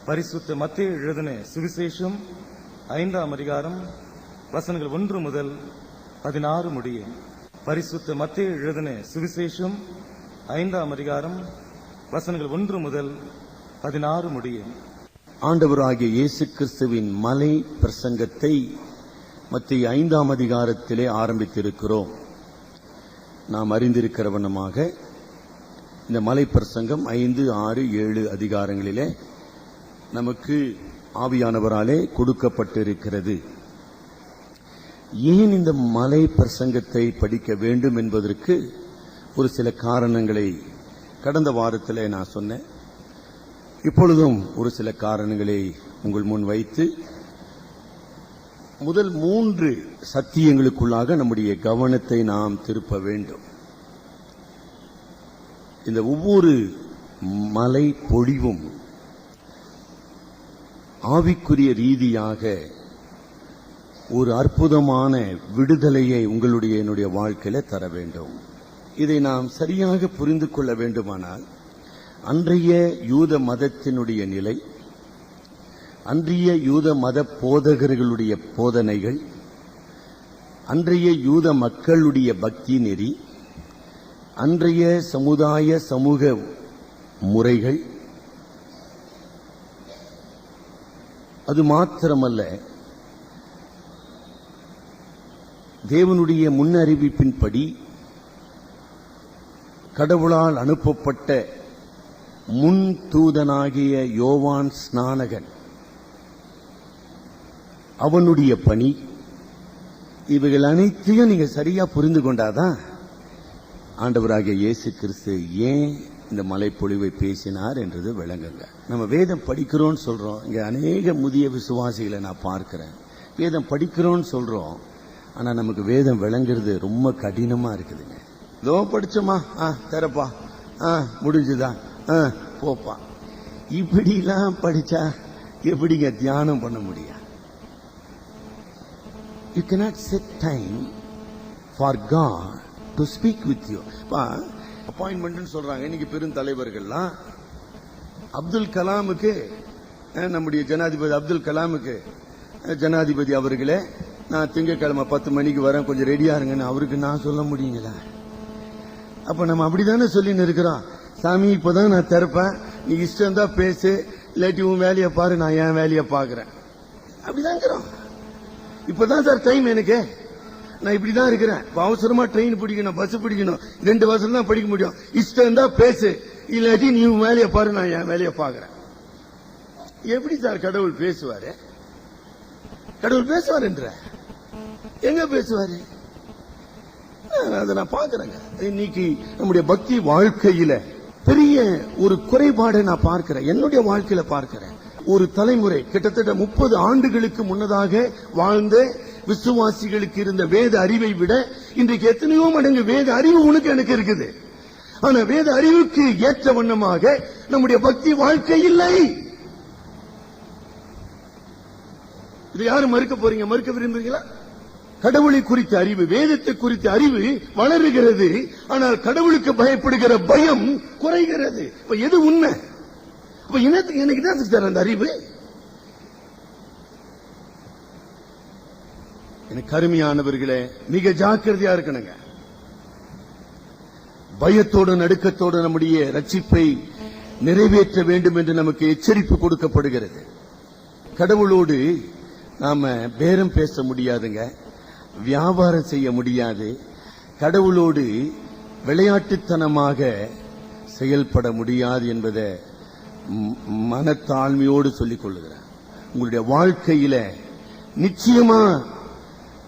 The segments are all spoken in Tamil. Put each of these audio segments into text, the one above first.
பரிசுத்த மத்தேயு எழுதின சுவிசேஷம் 5ஆம் அதிகாரம் வசனங்கள் 1 முதல் 16 முடிய. பரிசுத்த மத்தேயு எழுதின சுவிசேஷம் 5ஆம் அதிகாரம் வசனங்கள் 1 முதல் 16 முடிய. ஆண்டவராகிய இயேசு கிறிஸ்துவின் மலை பிரசங்கத்தை மத்தேயு 5ஆம் அதிகாரத்திலே ஆரம்பித்திருக்கிறோம். நாம் அறிந்திருக்கிற வண்ணமாக இந்த மலை பிரசங்கம் 5, 6, 7 அதிகாரங்களிலே நமக்கு ஆவியானவராலே கொடுக்கப்பட்டிருக்கிறது. ஏன் இந்த மலை பிரசங்கத்தை படிக்க வேண்டும் என்பதற்கு ஒரு சில காரணங்களை கடந்த வாரத்தில் நான் சொன்னேன். இப்பொழுதும் ஒரு சில காரணங்களை உங்கள் முன் வைத்து முதல் 3 சத்தியங்களுக்குள்ளாக நம்முடைய கவனத்தை நாம் திருப்ப வேண்டும். இந்த ஒவ்வொரு மலை பொழிவும் ஆவிக்குரிய ரீதியாக ஒரு அற்புதமான விடுதலையை உங்களுடைய என்னுடைய வாழ்க்கையில தர வேண்டும். இதை நாம் சரியாக புரிந்து கொள்ள வேண்டுமானால் அன்றைய யூத மதத்தினுடைய நிலை, அன்றைய யூத மத போதகர்களுடைய போதனைகள், அன்றைய யூத மக்களுடைய பக்தி நெறி, அன்றைய சமூக முறைகள், அது மாத்திரமல்ல தேவனுடைய முன்னறிவிப்பின்படி கடவுளால் அனுப்பப்பட்ட முன் தூதனாகிய யோவான் ஸ்நானகன், அவனுடைய பணி, இவைகள் அனைத்தையும் நீங்க சரியா புரிந்து கொண்டாதான் ஆண்டவராகிய இயேசு கிறிஸ்து ஏன் இந்த மலைப்பொழிவை பேசினார் என்றது விளங்குங்க. நம்ம வேதம் படிக்கிறோம்னு சொல்றோம். இங்க அநேக முதிய விசுவாசிகளை நான் பார்க்கிறேன். வேதம் படிக்கிறோம்னு சொல்றோம், ஆனா நமக்கு வேதம் விளங்குறது ரொம்ப கடினமா இருக்குதுங்க. இதோ படிச்சோமா, தரப்பா, முடிஞ்சுதா, போப்பா, இப்படிலாம் படிச்சா எப்படிங்க தியானம் பண்ண முடியும்? You cannot set time for God to speak with you. Appointment சொல்றாங்க. இன்னைக்கு பெருந்தலைவர்கள்லாம் அப்துல் கலாமுக்கு, நம்முடைய ஜனாதிபதி அப்துல் கலாமுக்கு, ஜனாதிபதி அவர்களே நான் திங்கட்கிழமை 10 மணிக்கு வரேன், கொஞ்சம் ரெடியா இருங்கன்னு அவருக்கு நான் சொல்ல முடியுங்களா? அப்ப நம்ம அப்படித்தானே சொல்லின்னு இருக்கிறோம். சாமி இப்பதான் நான் திறப்பேன், நீ இஷ்டம் தான் பேசு, இல்லாட்டி உன் வேலையை பாரு, நான் என் வேலையை பாக்குறேன். அப்படிதான் இப்பதான் சார் டைம் எனக்கு, நான் இப்படிதான் இருக்கிறேன், அவசரமா ட்ரெயின் பிடிக்கணும், பஸ் பிடிக்கணும், 2 வருஷம் தான் படிக்க முடியும், இஷ்டம் தான் பேசு, இல்லாட்டி நீ வேலையை பாரு, நான் என் வேலையை பாக்குறேன். எப்படி சார் கடவுள் பேசுவாரு? கடவுள் பேசுவார் என்ற எங்க பேசுவாரு? அதை நான் பாக்குறேங்க. இன்னைக்கு நம்முடைய பக்தி வாழ்க்கையில பெரிய ஒரு குறைபாடை நான் பார்க்கிறேன், என்னுடைய வாழ்க்கையில பார்க்கிறேன். ஒரு தலைமுறை கிட்டத்தட்ட 30 ஆண்டுகளுக்கு முன்னதாக வாழ்ந்த விசுவாசிகளுக்கு இருந்த வேத அறிவை விட இன்றைக்கு எத்தனையோ மடங்கு வேத அறிவு உனக்கு எனக்கு இருக்குது. ஆனா வேத அறிவுக்கு ஏற்ற வண்ணமாக நம்முடைய பக்தி வாழ்க்கை இல்லை. இது யாரும் மறுக்க போறீங்க? மறுக்க விரும்புகிறீங்களா? கடவுளை குறித்த அறிவு, வேதத்தை குறித்த அறிவு வளருகிறது, ஆனால் கடவுளுக்கு பயப்படுகிற பயம் குறைகிறது. இப்ப எது உண்மை? இப்ப எனக்கு தான் சார் அந்த அறிவு. எனக்கு அருமையானவர்களே, மிக ஜாக்கிரதையா இருக்கணுங்க. பயத்தோடு நடுக்கத்தோடு நம்முடைய ரட்சிப்பை நிறைவேற்ற வேண்டும் என்று நமக்கு எச்சரிப்பு கொடுக்கப்படுகிறது. கடவுளோடு நாம பேரம் பேச முடியாதுங்க, வியாபாரம் செய்ய முடியாது, கடவுளோடு விளையாட்டுத்தனமாக செயல்பட முடியாது என்பதை மனத்தாழ்மையோடு சொல்லிக் கொள்ளுகிறேன். உங்களுடைய வாழ்க்கையில நிச்சயமா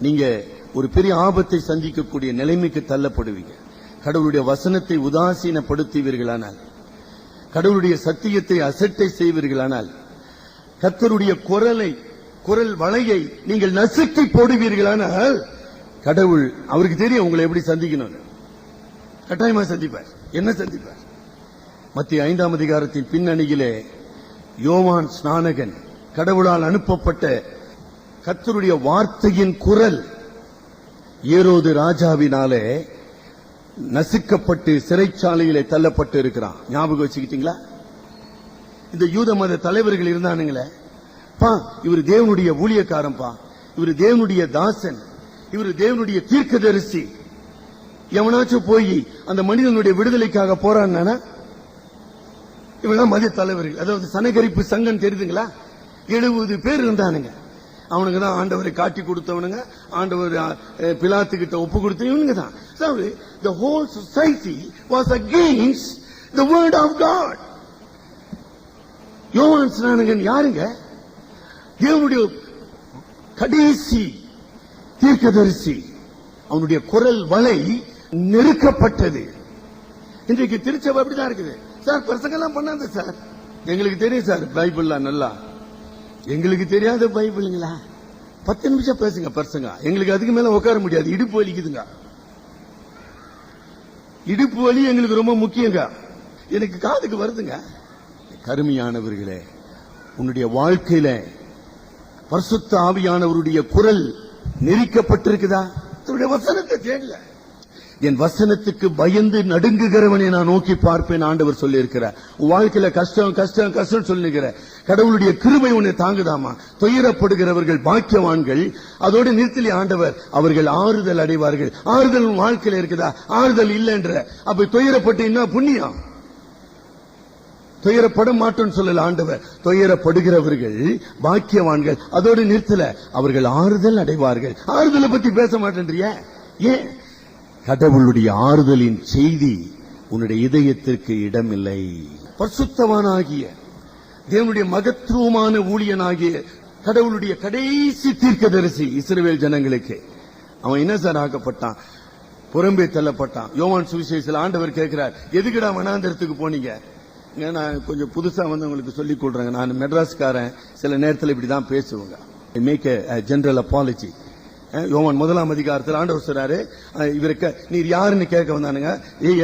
நீங்க ஒரு பெரிய ஆபத்தை சந்திக்கக்கூடிய நிலைமைக்கு தள்ளப்படுவீங்க. கடவுளுடைய வசனத்தை உதாசீனப்படுத்துவீர்களானால், கடவுளுடைய சத்தியத்தை அசட்டை செய்வீர்களானால், கர்த்தருடைய குரல் வளையை நீங்கள் நசுக்கி போடுவீர்களானால், கடவுள் அவருக்கு தெரியும் உங்களை எப்படி சந்திக்கணும். கட்டாயமா சந்திப்பார். என்ன சந்திப்பார்? மத்திய 5ஆம் அதிகாரத்தின் பின்னணியிலே யோவான் ஸ்நானகன் கடவுளால் அனுப்பப்பட்ட கர்த்தருடைய வார்த்தையின் குரல் ஏரோது ராஜாவினாலே நசுக்கப்பட்டு சிறைச்சாலையிலே தள்ளப்பட்டு இருக்கிறான். ஞாபகம் வச்சுக்கிட்டீங்களா? இந்த யூத மத தலைவர்கள் இருந்தானுங்களே, பா இவர் தேவனுடைய ஊழியக்காரன்பா, இவர் தேவனுடைய தாசன், இவர் தேவனுடைய தீர்க்கதரிசி, எவனாச்சும் போய் அந்த மனிதனுடைய விடுதலைக்காக போறான்னா இவங்க மத தலைவர்கள். அதாவது சனகரிப்பு சங்கம் தெரியுதுங்களா? 70 பேர் இருந்தானுங்க. அவனுக்கு தான் ஆண்டவரை காட்டி கொடுத்தவனுங்க, ஆண்டவர் பிலாத்துக்கிட்ட ஒப்பு கொடுத்த இவனுங்க தான். The whole society was against the word of God. யோவான் ஸ்நானகன் யாருங்க? தேவனுடைய கடைசி தீர்க்கதரிசி. அவனுடைய குரல் வலை நெருக்கப்பட்டது. இன்றைக்கு திருச்சபை அப்படிதான் இருக்குது. சார் பிரசங்கெல்லாம் பண்ணாத சார், எங்களுக்கு தெரியும் சார் பைபிள்லாம் நல்லா, எங்களுக்கு தெரியாத பைபிளுங்களா? 10 நிமிஷம் பேசுங்க பிரசங்க, எங்களுக்கு அதுக்கு மேல உட்கார முடியாது, இடுப்பு வலிக்குதுங்க. இடுப்பு வலி எங்களுக்கு ரொம்ப முக்கியங்க, எனக்கு காதுக்கு வருதுங்க. கருமையானவர்களே, உன்னுடைய வாழ்க்கையில பரிசுத்த ஆவியானவருடைய குரல் நெரிக்கப்பட்டிருக்குதா? வசனத்தை தேடல. என் வசனத்துக்கு பயந்து நடுங்குகிறவனை நான் நோக்கி பார்ப்பேன் ஆண்டவர் சொல்லி இருக்கிறார். வாழ்க்கையில கஷ்டம் கஷ்டம் கஷ்டம் சொல்லுகிற கடவுளுடைய கிருபை உன்னை தாங்குதாமா? துயரப்படுகிறவர்கள் பாக்கியவான்கள். அதோடு நிறுத்தலி ஆண்டவர், அவர்கள் ஆறுதல் அடைவார்கள். ஆறுதல் உன் வாழ்க்கையில இருக்குதா? ஆறுதல் இல்லைன்ற அப்ப துயரப்பட்டு என்ன புண்ணியம்? துயரப்பட மாட்டோம்னு சொல்லல ஆண்டவர். துயரப்படுகிறவர்கள் பாக்கியவான்கள். அதோடு நிறுத்தல, அவர்கள் ஆறுதல் அடைவார்கள். ஆறுதலை பத்தி பேச மாட்டேன்றிய ஏன்? கடவுளுடைய ஆறுதலின் செய்தி உன்னுடைய இதயத்திற்கு இடமில்லை. பரிசுத்தவானாகிய தேவனுடைய மகத்துவமான ஊழியனாகிய கடவுளுடைய கடைசி தீர்க்கதரிசி இஸ்ரவேல் ஜனங்களுக்கு அவன் என்ன சார் ஆக்கப்பட்டான்? புறம்பே தள்ளப்பட்டான். யோவான் சுவிசேஷத்தில் ஆண்டவர் கேட்கிறார், எதுக்குடா வனாந்தரத்துக்கு போனீங்க? நான் கொஞ்சம் புதுசா வந்து உங்களுக்கு சொல்லிக் கொள்றேங்க. நான் மெட்ராஸ்காரன், சில நேரத்தில் இப்படிதான் பேசுவாங்க. Make a general apology. யோவான் 1ஆம் அதிகாரத்தில் ஆண்டவர் சொல்றாரு, இவருக்கு நீர் யாருன்னு கேட்க வந்தானுங்க.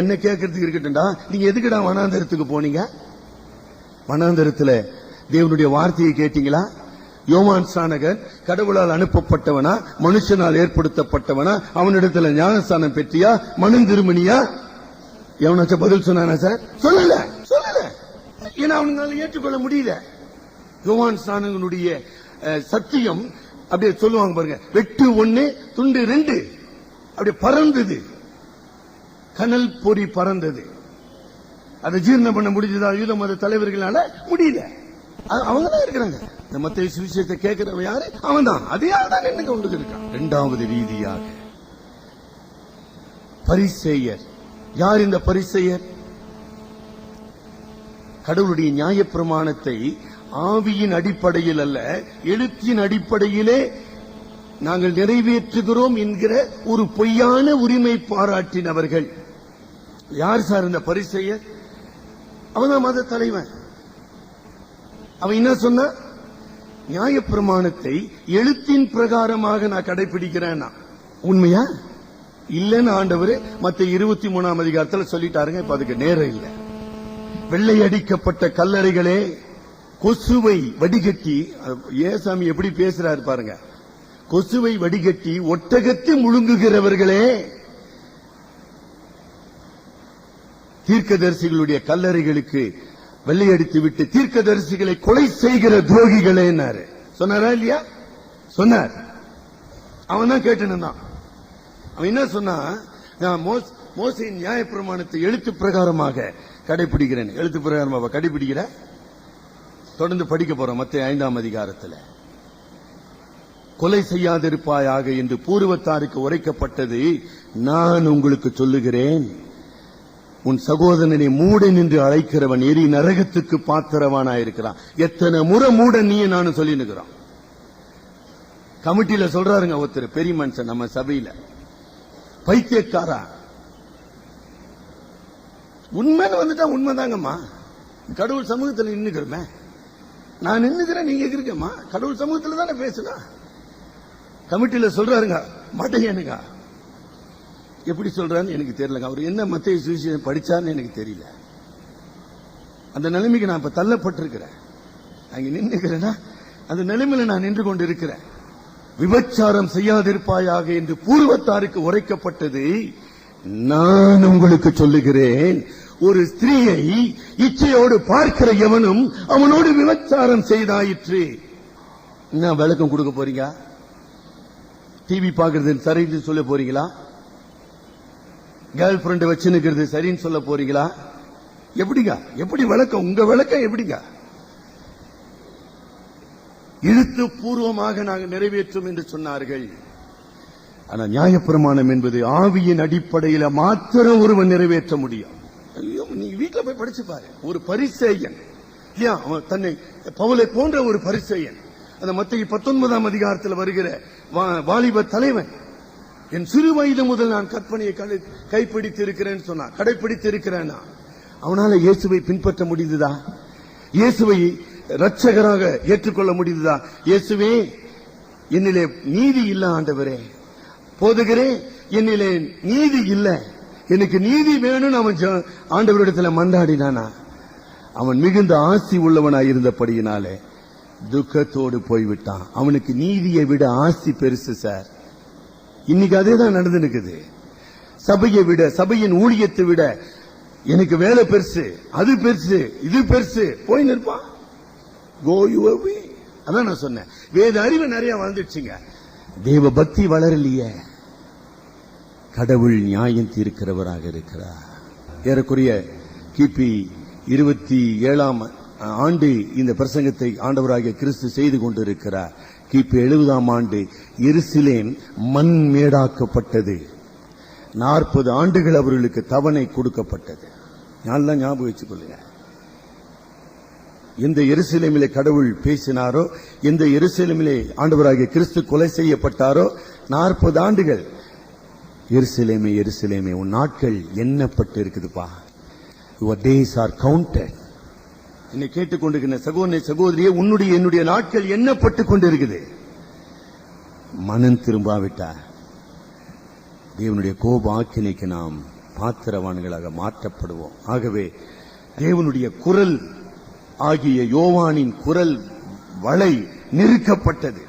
என்ன கேட்கறதுக்கு இருக்கட்டும்டா, நீங்க எதுக்குடா வனாந்தரத்துக்கு போனீங்க? வனாந்தரத்துல தேவனுடைய வார்த்தையை கேட்டீங்களா? யோவான் ஸ்நானகன் கடவுளால் அனுப்பப்பட்டவனா, மனுஷனால் ஏற்படுத்தப்பட்டவனா? அவனிடத்துல ஞானஸ்தானம் பெற்றியா, மனம் திருமணியா? எவனாச்சும் பதில் சொன்னானா சார்? சொல்லல. ஏன்னா அவனால ஏற்றுக்கொள்ள முடியல. யோவான் ஸ்நானகனுடைய சத்தியம் அப்படியே சொல்லுவாங்க பாருங்க, வெட்டு 1 துண்டு 2 அப்படியே பறந்தது. கனல் பொறி பறந்தது. அதை ஜீரணம் பண்ண முடிஞ்சதா யூத மத தலைவர்களால? முடியல. அவங்க தான் இருக்கிறாங்க. இந்த மத்தேயு சுவிசேஷத்தை கேட்கிறவன் யாரு? அவன் தான். அதே ஆள் தான் என்ன கொண்டு இருக்கான். 2வது ரீதியாக பரிசேயர். யார் இந்த பரிசேயர்? கடவுளுடைய நியாயப்பிரமாணத்தை ஆவியின் அடிப்படையில் அல்ல, எழுத்தின் அடிப்படையிலே நாங்கள் நிறைவேற்றுகிறோம் என்கிற ஒரு பொய்யான உரிமை பாராட்டினவர்கள். யார் சார் இந்த பரிசேயர்? அவன் மத தலைவன். அவன் என்ன சொன்ன? நியாயப்பிரமாணத்தை எழுத்தின் பிரகாரமாக நான் கடைபிடிக்கிறேன். உண்மையா? இல்லன்னு ஆண்டவர் மத்த 23ஆம் அதிகாரத்தில் சொல்லிட்டாருங்க. இப்ப அதுக்கு நேரம் இல்லை. வெள்ளை அடிக்கப்பட்ட கல்லறைகளே, கொசுவை வடிகட்டி, ஏசாமி எப்படி பேசுறாரு பாருங்க. கொசுவை வடிகட்டி ஒட்டகத்தை முழுங்குகிறவர்களே, தீர்க்கதரிசிகளுடைய கல்லறைகளுக்கு வெள்ளையடித்து விட்டு தீர்க்கதரிசிகளை கொலை செய்கிற துரோகிகளே சொன்னாரா இல்லையா? சொன்னார். அவன் தான் கேட்டுனான். அவன் என்ன சொன்னா, நான் மோசையின் நியாயப்பிரமாணத்தை எழுத்து பிரகாரமாக கடைபிடிக்கிறேன். எழுத்து பிரகாரமாக கடைபிடிக்கிற தொடர்ந்து படிக்க போறோம். மத்தேயு 5ஆம் அதிகாரத்தில் கொலை செய்யாதிருப்பாயாக என்று பூர்வத்தாருக்கு உரைக்கப்பட்டது நான் உங்களுக்கு சொல்லுகிறேன், உன் சகோதரனை மூடன் என்று அழைக்கிறவன் எரி நரகத்துக்கு பாத்திரவானாயிருக்கிறான். எத்தனை முறை மூடன் நீ நானும் சொல்லி நிற்கிறான். கமிட்டியில சொல்றாருங்க ஒருத்தர், பெரிய மனுஷன் நம்ம சபையில, பைத்தியக்காரா. உண்மைன்னு வந்துட்டா உண்மைதாங்கம்மா. கடவுள் சமூகத்தில் நின்னுக்கிறமே, நான் நின்னுக்கிறேன், நீங்க இருக்கேம்மா. கடவுள் சமூகத்தில் தானே பேசணும். கமிட்டியில சொல்றாருங்க, மாட்டேங்க. எப்படி சொல்றான்னு எனக்கு தெரியலங்க. அவர் என்ன மத்தேயு சுவிசேஷம் படிச்சார்னு எனக்கு தெரியல. அந்த நிலைமைக்கு நான் இப்ப தள்ளப்பட்டிருக்கிறேன். அங்க நின்னுக்கிறேன்னா அந்த நிலைமையில நான் நின்று கொண்டு இருக்கிறேன். விபச்சாரம் செய்யாதிருப்பாயாக என்று பூர்வத்தாருக்கு உரைக்கப்பட்டது நான் உங்களுக்கு சொல்லுகிறேன், ஒரு ஸ்திரீயை இச்சையோடு பார்க்கிற எவனும் அவனோடு விபச்சாரம் செய்தாயிற்று. என்ன விளக்கம் கொடுக்க போறீங்க? டிவி பாக்குறது சரின்னு சொல்ல போறீங்களா? கேர்ள் ஃபிரெண்ட் வச்சுக்கிறது சரின்னு சொல்ல போறீங்களா? எப்படிங்க? எப்படி விளக்கம்? உங்க விளக்கம் எப்படிங்க? எழுத்துப்பூர்வமாக நாங்கள் நிறைவேற்றும் என்று சொன்னார்கள். ஆனா நியாயப்பிரமாணம் என்பது ஆவியின் அடிப்படையில மாத்திரம் ஒருவன் நிறைவேற்ற முடியும். ஐயோ, நீங்க வீட்டுல போய் படிச்சு பாரு. ஒரு பரிசேயன் இல்லையா, அவன் தன்னை பவுலை போன்ற ஒரு பரிசேயன், அந்த மத்தேயு 19ஆம் அதிகாரத்தில் வருகிற வாலிப தலைவன், என் சிறு வயது முதல் நான் கற்பனையை கைப்பிடித்து இருக்கிறேன்னு சொன்னான், கடைபிடித்து இருக்கிறேன். அவனால இயேசுவை பின்பற்ற முடிந்ததா? இயேசுவை இரட்சகராக ஏற்றுக்கொள்ள முடிந்ததா? இயேசுவே, என்னிலே நீதி இல்ல ஆண்டவரே, போதுகிறே என்னிலே நீதி இல்ல, எனக்கு நீதி வேணும்னு அவன் ஆண்டவரிடத்துல மன்றாடினானா? அவன் மிகுந்த ஆசி உள்ளவனாய் இருந்தபடியினாலே துக்கத்தோடு போய்விட்டான். அவனுக்கு நீதியை விட ஆசி பெருசு சார். இன்னைக்கு அதேதான் நடந்து இருக்குது. சபையை விட, சபையின் ஊழியத்தை விட எனக்கு வேலை பெருசு, அது பெருசு, இது பெருசு, போய் நிற்பான். Go your way. அதான் நான் சொன்னேன், வேத அறிவு நிறைய வளர்ந்துச்சுங்க, தேவ பக்தி வளரலையே. கடவுள் நியாயம் தீர்க்கிறவராக இருக்கிறார். ஏறக்குறைய கிபி 27ஆம் ஆண்டு இந்த பிரசங்கத்தை ஆண்டவராகிய கிறிஸ்து செய்து கொண்டிருக்கிறார். கிபி 70ஆம் ஆண்டு எருசலேம் மண் மேடாக்கப்பட்டது. 40 ஆண்டுகள் அவர்களுக்கு தவணை கொடுக்கப்பட்டது. நல்லா ஞாபகம் வச்சுக்கொள்ளுங்க. எந்த எருசலேமிலே கடவுள் பேசினாரோ, எந்த எருசலேமிலே ஆண்டவராகிய கிறிஸ்து கொலை செய்யப்பட்டாரோ, 40 ஆண்டுகள் எருசலேமே எருசலேமே உன் நாட்கள் எண்ணப்பட்டு இருக்குதுப்பா. Your days are counted. என்னை கேட்டுக்கொண்டிருக்கிற சகோதரனே, சகோதரியே, உன்னுடைய என்னுடைய நாட்கள் எண்ணப்பட்டு கொண்டிருக்குது. மனம் திரும்பாவிட்டா தேவனுடைய கோப ஆக்கினைக்கு நாம் பாத்திரவான்களாக மாற்றப்படுவோம். ஆகவே தேவனுடைய குரல் ஆகிய யோவானின் குரல் வளை நிறுக்கப்பட்டது.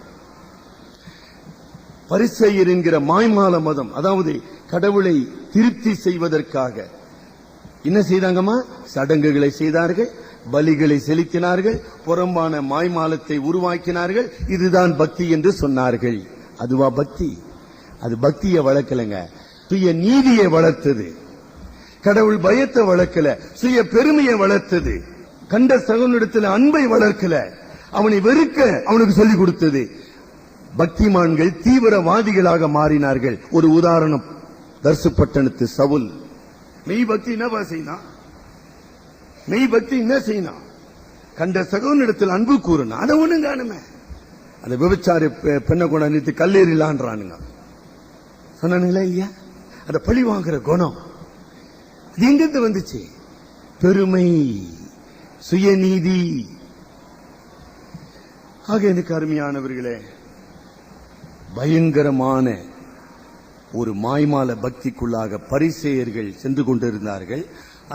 பரிசேயர் என்கிற மாய்மால மதம், அதாவது கடவுளை திருப்தி செய்வதற்காக என்ன செய்தாங்கம்மா? சடங்குகளை செய்தார்கள், பலிகளை செலுத்தினார்கள், புறம்பான மாய்மாலத்தை உருவாக்கினார்கள். இதுதான் பக்தி என்று சொன்னார்கள். அதுவா பக்தி? அது பக்தியை வளர்க்கலங்க, சுய நீதியை வளர்த்தது. கடவுள் பயத்தை வளர்க்கல, சுய பெருமையை வளர்த்தது. கண்ட சகோதரனிடத்தில் அன்பை வளர்க்கல, அவனை வெறுக்க அவனுக்கு சொல்லிக் கொடுத்தது. பக்திமான்கள் தீவிரவாதிகளாக மாறினார்கள். ஒரு உதாரணம், தர்சு பட்டணத்து சவுல். மெய் பக்தி என்ன செய்யணும்? மெய் பக்தி என்ன செய்யணும்? கண்ட சகோதரனிடத்தில் அன்பு கூறணும். அதை ஒண்ணும் காணுமே. அந்த விபச்சாரி பெண்ணை கொண்டு நிறுத்தி கல்லேறிலான்றானுங்க. சொன்னானுங்களா இல்லையா? அந்த பழி வாங்குற குணம் அது எங்கிருந்து வந்துச்சு? பெருமை, சுயநீதி. ஆக எனக்கு அருமையானவர்களே, பயங்கரமான ஒரு மாய்மால பக்திக்குள்ளாக பரிசேயர்கள் சென்று கொண்டிருந்தார்கள்.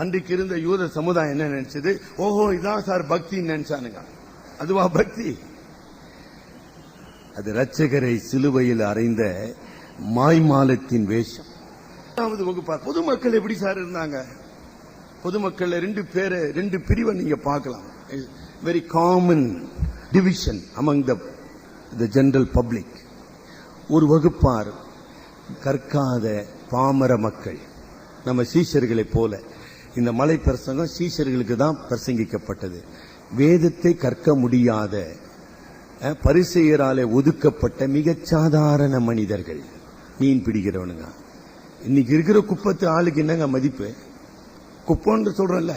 அன்றைக்கு இருந்த யூத சமுதாயம் என்ன நினைச்சது? ஓஹோ, இதான் சார் பக்தி நினைச்சானுங்க. அதுவா பக்தி? அது இரட்சகரை சிலுவையில் அறைந்த மாய்மாலத்தின் வேஷம். பொதுமக்கள் எப்படி சார் இருந்தாங்க? பொதுமக்கள் ரெண்டு பிரிவை நீங்க பார்க்கலாம். Very common division among the general public. ஒரு வகுப்பார் கற்காத பாமர மக்கள், நம்ம சீஷர்களை போல. இந்த மலை பிரசங்கம் சீஷர்களுக்கு தான் பிரசங்கிக்கப்பட்டது. வேதத்தை கற்க முடியாத பரிசேயராலே ஒதுக்கப்பட்ட மிகச் சாதாரண மனிதர்கள், மீன் பிடிக்கிறவனுங்க. இன்னைக்கு இருக்கிற குப்பத்து ஆளுக்கு என்னங்க மதிப்பு? குப்பம்னு சொல்றோம்ல,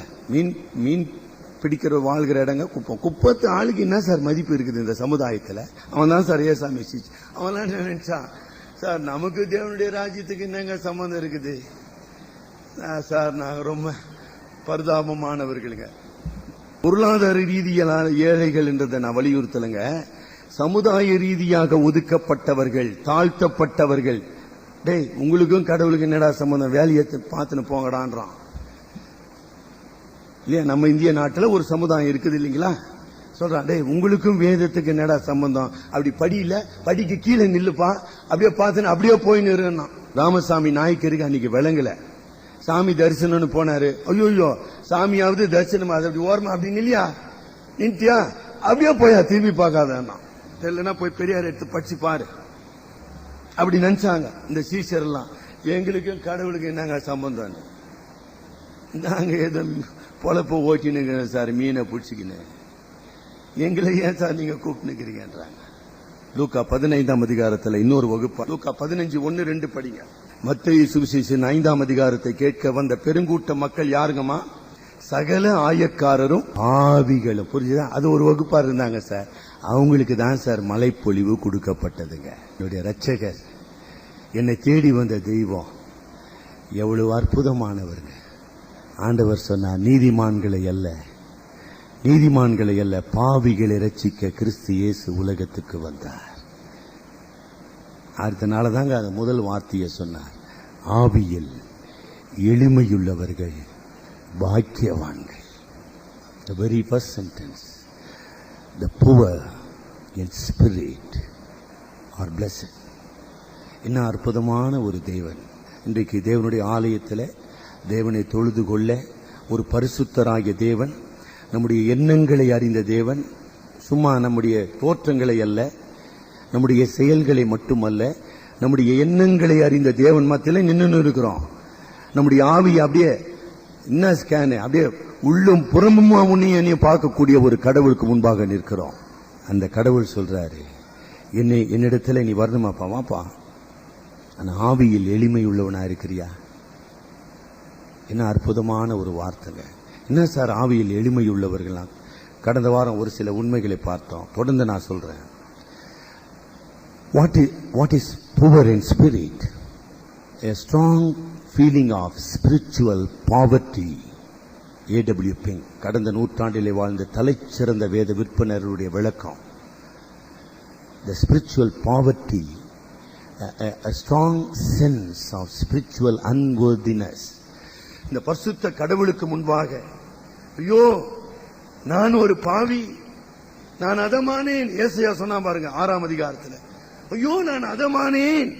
மீன் பிடிக்கிற வாழ்கிற இடங்க குப்பம். குப்பத்து ஆளுக்கு என்ன சார் மதிப்பு இருக்குது இந்த சமுதாயத்தில்? அவன் தான் சார் ஏசாமி சீச்சு. அவன் நினைச்சான், சார் நமக்கு தேவனுடைய ராஜ்யத்துக்கு என்னங்க சம்பந்தம் இருக்குது சார்? நாங்க ரொம்ப பரிதாபமானவர்களுங்க. பொருளாதார ரீதியிலான ஏழைகள் என்றதை நான் வலியுறுத்தலைங்க. சமுதாய ரீதியாக ஒதுக்கப்பட்டவர்கள், தாழ்த்தப்பட்டவர்கள். டேய், உங்களுக்கும் கடவுளுக்கு என்னடா சம்பந்தம்? வேலையை பார்த்துன்னு போங்கடான்றான் இல்லையா? நம்ம இந்திய நாட்டில் ஒரு சமுதாயம் இருக்குது இல்லைங்களா? சொல்றான், டேய் உங்களுக்கும் வேதத்துக்கு என்னடா சம்பந்தம்? அப்படி படியில, படிக்கு கீழே நில்லுப்பா, அப்படியே பார்த்துன்னு அப்படியே போய் நிறுனா. ராமசாமி நாயக்கருக்கு அன்னைக்கு விளங்கல. சாமி தரிசனம்னு போனாரு. ஐயோ சாமியாவது தரிசனம் அப்படி ஓரமா அப்படின்னு இல்லையா நின்ட்டியா அப்படியே போயா திரும்பி பார்க்காதான் தெரியலன்னா போய் பெரியார் எடுத்து படிச்சு பாரு அப்படி நினைச்சாங்க இந்த சீஷர் எல்லாம். எங்களுக்கும் கடவுளுக்கு என்னங்க சம்பந்தம்? நாங்க ஏதோ பொழப்ப ஓட்டினுங்க சார், மீனை பிடிச்சிக்கின்னு, எங்களை ஏன் சார் நீங்க கூப்பிட்டுக்கிறீங்கன்றாங்க. லூக்கா 15ஆம் அதிகாரத்தில் இன்னொரு வகுப்பு, லூக்கா 15:1-2 படிங்க. மத்தேயு சுவிசேஷம் 5ஆம் அதிகாரத்தை கேட்க வந்த பெருங்கூட்ட மக்கள் யாருங்கம்மா? சகல ஆயக்காரரும் ஆவிகளும். புரிஞ்சுதா? அது ஒரு வகுப்பா இருந்தாங்க சார். அவங்களுக்கு தான் சார் மலைப்பொழிவு கொடுக்கப்பட்டதுங்க. என்னுடைய ரட்சகர், என்னை தேடி வந்த தெய்வம் எவ்வளவு அற்புதமானவருங்க. ஆண்டவர் சொன்னார், நீதிமான்களை அல்ல பாவிகளை ரட்சிக்க கிறிஸ்து இயேசு உலகத்துக்கு வந்தார். அடுத்த நாள் தாங்க அந்த முதல் வார்த்தையை சொன்னார், ஆவியில் எளிமையுள்ளவர்கள் பாக்கியவான்கள். The very first sentence, the poor in spirit are blessed. என்ன அற்புதமான ஒரு தேவன். இன்றைக்கு தேவனுடைய ஆலயத்தில் தேவனை தொழுது கொள்ள ஒரு பரிசுத்தராகிய தேவன், நம்முடைய எண்ணங்களை அறிந்த தேவன், சும்மா நம்முடைய தோற்றங்களை அல்ல, நம்முடைய செயல்களை மட்டுமல்ல, நம்முடைய எண்ணங்களை அறிந்த தேவன் மத்தியில் நின்று இருக்கிறோம். நம்முடைய ஆவியை அப்படியே என்ன ஸ்கேனு அப்படியே உள்ளும் புறமுமா உன்னையும் பார்க்கக்கூடிய ஒரு கடவுளுக்கு முன்பாக நிற்கிறோம். அந்த கடவுள் சொல்றாரு, என்னிடத்துல நீ வரணுமாப்பா, வாப்பா, ஆனா ஆவியில் எளிமை உள்ளவனா இருக்கிறியா? என்ன அற்புதமான ஒரு வார்த்தைங்க. என்ன சார் ஆவியில் எளிமை உள்ளவர்களாம்? கடந்த வாரம் ஒரு சில உண்மைகளை பார்த்தோம். தொடர்ந்து நான் சொல்றேன். What is poor in spirit? A strong feeling of spiritual poverty. A.W. Pink கடந்த நூற்றாண்டிலே வாழ்ந்த தலைச்சிறந்த வேத விற்பனருடைய விளக்கம். The spiritual poverty, a strong sense of spiritual unworthiness. இந்த பரிசுத்த கடவுளுக்கு முன்பாக, ஐயோ நான் ஒரு பாவி, நான் அதமானேன். ஏசாயா சொன்னா பாருங்க 6ஆம் அதிகாரத்தில், ஐயோ நான் அதமானேன்.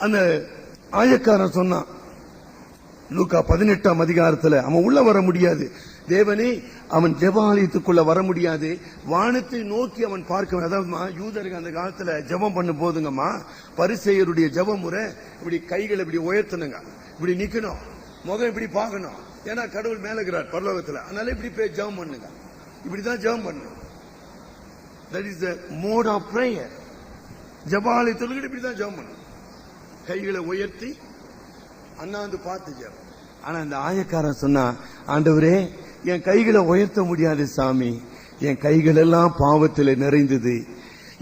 அந்த ஆயக்காரன் சொன்னான் லூக்கா 18ஆம் அதிகாரத்தில், அவன் உள்ள வர முடியாது, தேவனே அவன் ஜெபாலயத்துக்குள்ள வர முடியாது, வானத்தை நோக்கி அவன் பார்க்க. அதாவது யூதருக்கு அந்த காலத்துல ஜெபம் பண்ண போதுங்கம்மா, பரிசேயருடைய ஜெப முறை இப்படி கைகளை இப்படி உயர்த்தணுங்க, இப்படி நிக்கணும், முகம் இப்படி பார்க்கணும். ஏன்னா கடவுள் மேல இருக்கிறார் பரலோகத்துல, அதனால இப்படி போய் ஜெபம் பண்ணுங்க, இப்படிதான் ஜெபம் பண்ணணும். That is the mode of prayer. ஜெபாலயத்துல இப்படிதான் ஜெபம் பண்ணணும், கைகளை உயர்த்தி அண்ணாந்து பார்த்து ஜெபம். ஆனா அந்த ஆயக்காரன் சொன்னா, ஆண்டவரே என் கைகளை உயர்த்த முடியாது சாமி, என் கைகள் எல்லாம் பாவத்தில் நிறைந்தது,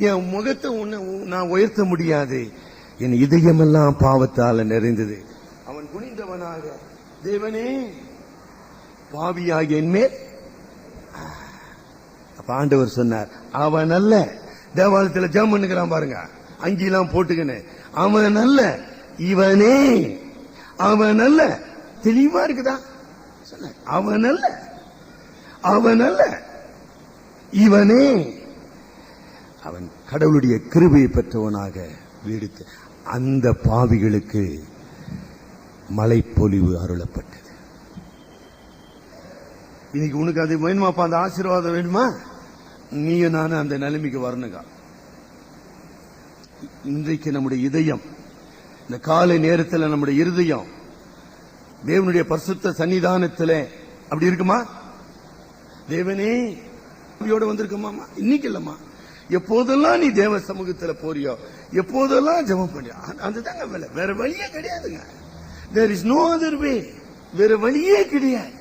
என் முகத்தை நான் உயர்த்த முடியாது, என் இதயமெல்லாம் பாவத்தால் நிறைந்தது. அவன் குனிந்தவனாக, தேவனே பாவியாகிய என் மேல். அப்ப ஆண்டவர் சொன்னார், அவன் அல்ல. தேவாலயத்தில் ஜெபம் பண்ணுகிறான் பாருங்க, அங்கெல்லாம் போட்டுக்கணும், அவன் அல்ல இவனே, அவன் அல்ல. தெளிவா இருக்குதா? அவன் அல்ல, அவன் அல்ல இவனே. அவன் கடவுளுடைய கிருபையை பெற்றவனாக வீடுத்து அந்த பாவிகளுக்கு மலைப்பொழிவு அருளப்பட்டது. இன்னைக்கு உனக்கு அது வேணுமாப்பா, அந்த ஆசீர்வாதம் வேணுமா? நீயும் நானும் அந்த நிலைமைக்கு வரணுங்க. இன்றைக்கு நம்முடைய இதயம், இந்த காலை நேரத்தில் நம்முடைய இருதயம் தேவனுடைய பரிசுத்த சன்னிதானத்தில் அப்படி இருக்குமா? தேவனே வந்திருக்குமா? இன்னைக்கு இல்லம்மா, எப்போதெல்லாம் நீ தேவ சமூகத்தில் போறியோ, எப்போதெல்லாம் ஜெபம் பண்ணியோ, அதுதாங்க வேலை, வேற வழியே கிடையாதுங்க. There is no other way. வேற வழியே கிடையாது.